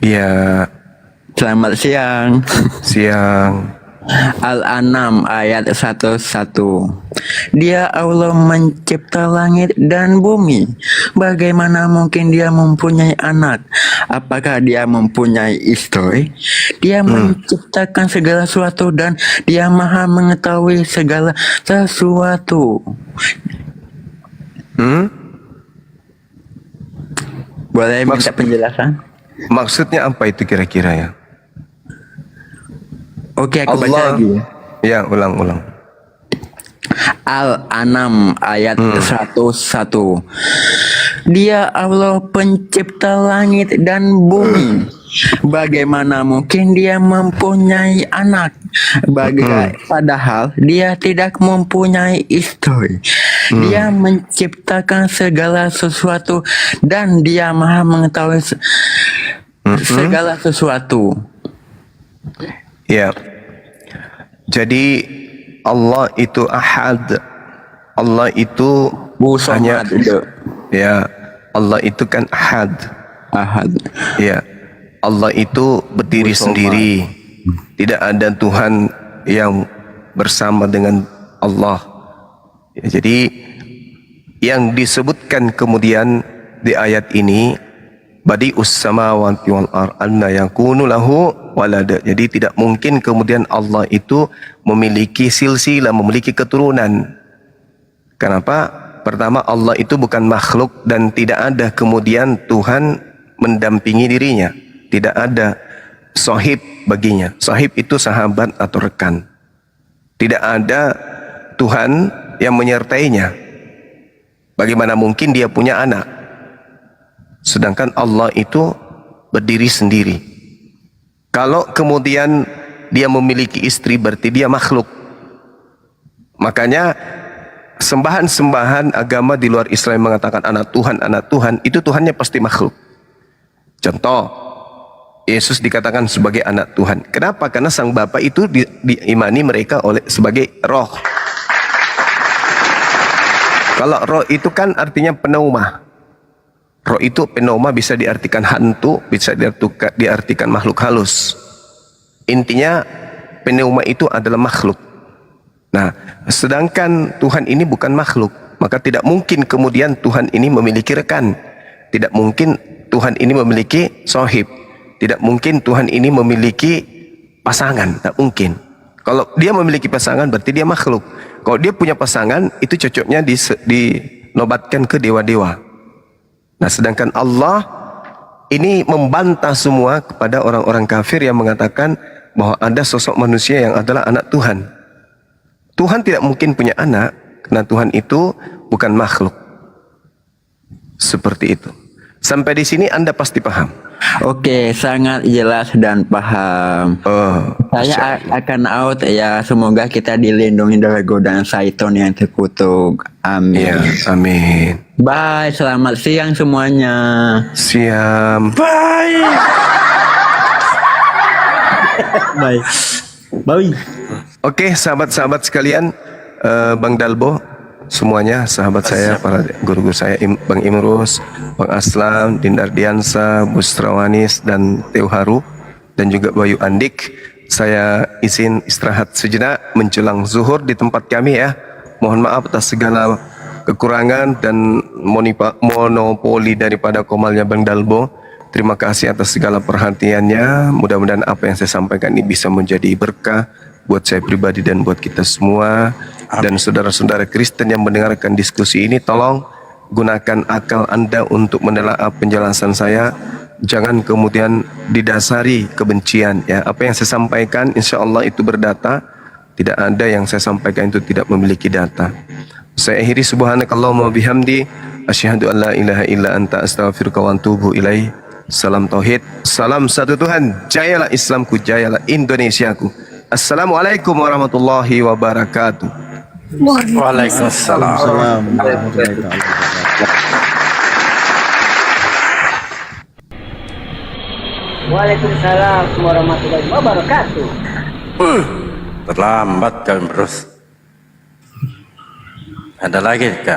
Iya. Selamat siang. Siang. Al-An'am ayat 11. Dia Allah mencipta langit dan bumi. Bagaimana mungkin dia mempunyai anak? Apakah dia mempunyai istri? Dia menciptakan segala sesuatu dan dia maha mengetahui segala sesuatu. Boleh minta penjelasan? Maksudnya apa itu kira-kira ya? Oke, aku baca lagi. Ya, ulang. Al-An'am ayat 101. Dia Allah pencipta langit dan bumi. Bagaimana mungkin dia mempunyai anak? Padahal dia tidak mempunyai istri. Dia menciptakan segala sesuatu dan dia maha mengetahui segala sesuatu. Ya. Jadi Allah itu ahad. Allah itu hanya ya, Allah itu kan ahad. Ya. Allah itu berdiri sendiri. Tidak ada Tuhan yang bersama dengan Allah. Ya, jadi yang disebutkan kemudian di ayat ini, badi'us samawati wal ard anna yakunu lahu walada. Jadi tidak mungkin kemudian Allah itu memiliki silsilah, memiliki keturunan. Kenapa? Pertama, Allah itu bukan makhluk dan tidak ada kemudian Tuhan mendampingi dirinya. Tidak ada sahib baginya. Sahib itu sahabat atau rekan. Tidak ada Tuhan yang menyertainya. Bagaimana mungkin dia punya anak? Sedangkan Allah itu berdiri sendiri. Kalau kemudian dia memiliki istri, berarti dia makhluk. Makanya sembahan-sembahan agama di luar Islam mengatakan anak Tuhan, itu Tuhannya pasti makhluk. Contoh, Yesus dikatakan sebagai anak Tuhan. Kenapa? Karena sang Bapa itu diimani mereka sebagai roh. Kalau roh itu kan artinya pneuma. Roh itu pneuma bisa diartikan hantu, bisa diartikan makhluk halus. Intinya pneuma itu adalah makhluk. Nah, sedangkan Tuhan ini bukan makhluk, maka tidak mungkin kemudian Tuhan ini memiliki rekan. Tidak mungkin Tuhan ini memiliki sahib. Tidak mungkin Tuhan ini memiliki pasangan. Tak mungkin. Kalau dia memiliki pasangan berarti dia makhluk. Kalau dia punya pasangan, itu cocoknya dinobatkan ke dewa-dewa. Nah, sedangkan Allah ini membantah semua kepada orang-orang kafir yang mengatakan bahwa ada sosok manusia yang adalah anak Tuhan. Tuhan tidak mungkin punya anak, karena Tuhan itu bukan makhluk. Seperti itu. Sampai di sini Anda pasti paham. Oke, sangat jelas dan paham. Saya akan out ya. Semoga kita dilindungi dari godaan syaitan yang terkutuk. Amin. Ya, amin. Bye, selamat siang semuanya. Siang. Bye. Bye. Bye. Oke, sahabat-sahabat sekalian, Bang Dalbo, semuanya sahabat saya, para guru-guru saya, Bang Imrus, Bang Aslam, Dindar Diansa, Busrawanis, dan Teo Haru, dan juga Bayu Andik. Saya izin istirahat sejenak menjelang zuhur di tempat kami ya. Mohon maaf atas segala kekurangan dan monopoli daripada komalnya Bang Dalbo. Terima kasih atas segala perhatiannya. Mudah-mudahan apa yang saya sampaikan ini bisa menjadi berkah buat saya pribadi dan buat kita semua. Dan saudara-saudara Kristen yang mendengarkan diskusi ini, tolong gunakan akal Anda untuk menelaah penjelasan saya. Jangan kemudian didasari kebencian ya. Apa yang saya sampaikan insya Allah itu berdata. Tidak ada yang saya sampaikan itu tidak memiliki data. Saya akhiri, subhanakallahumma bihamdi, asyhadu an la ilaha illa anta, astaghfiruka wa atubu ilaih. Salam tauhid, salam satu Tuhan. Jayalah Islamku, jayalah Indonesiaku. Assalamualaikum warahmatullahi wabarakatuh. Waalaikumsalam. Waalaikumsalam warahmatullahi wabarakatuh. Terlambat kami terus. Ada lagi Kak?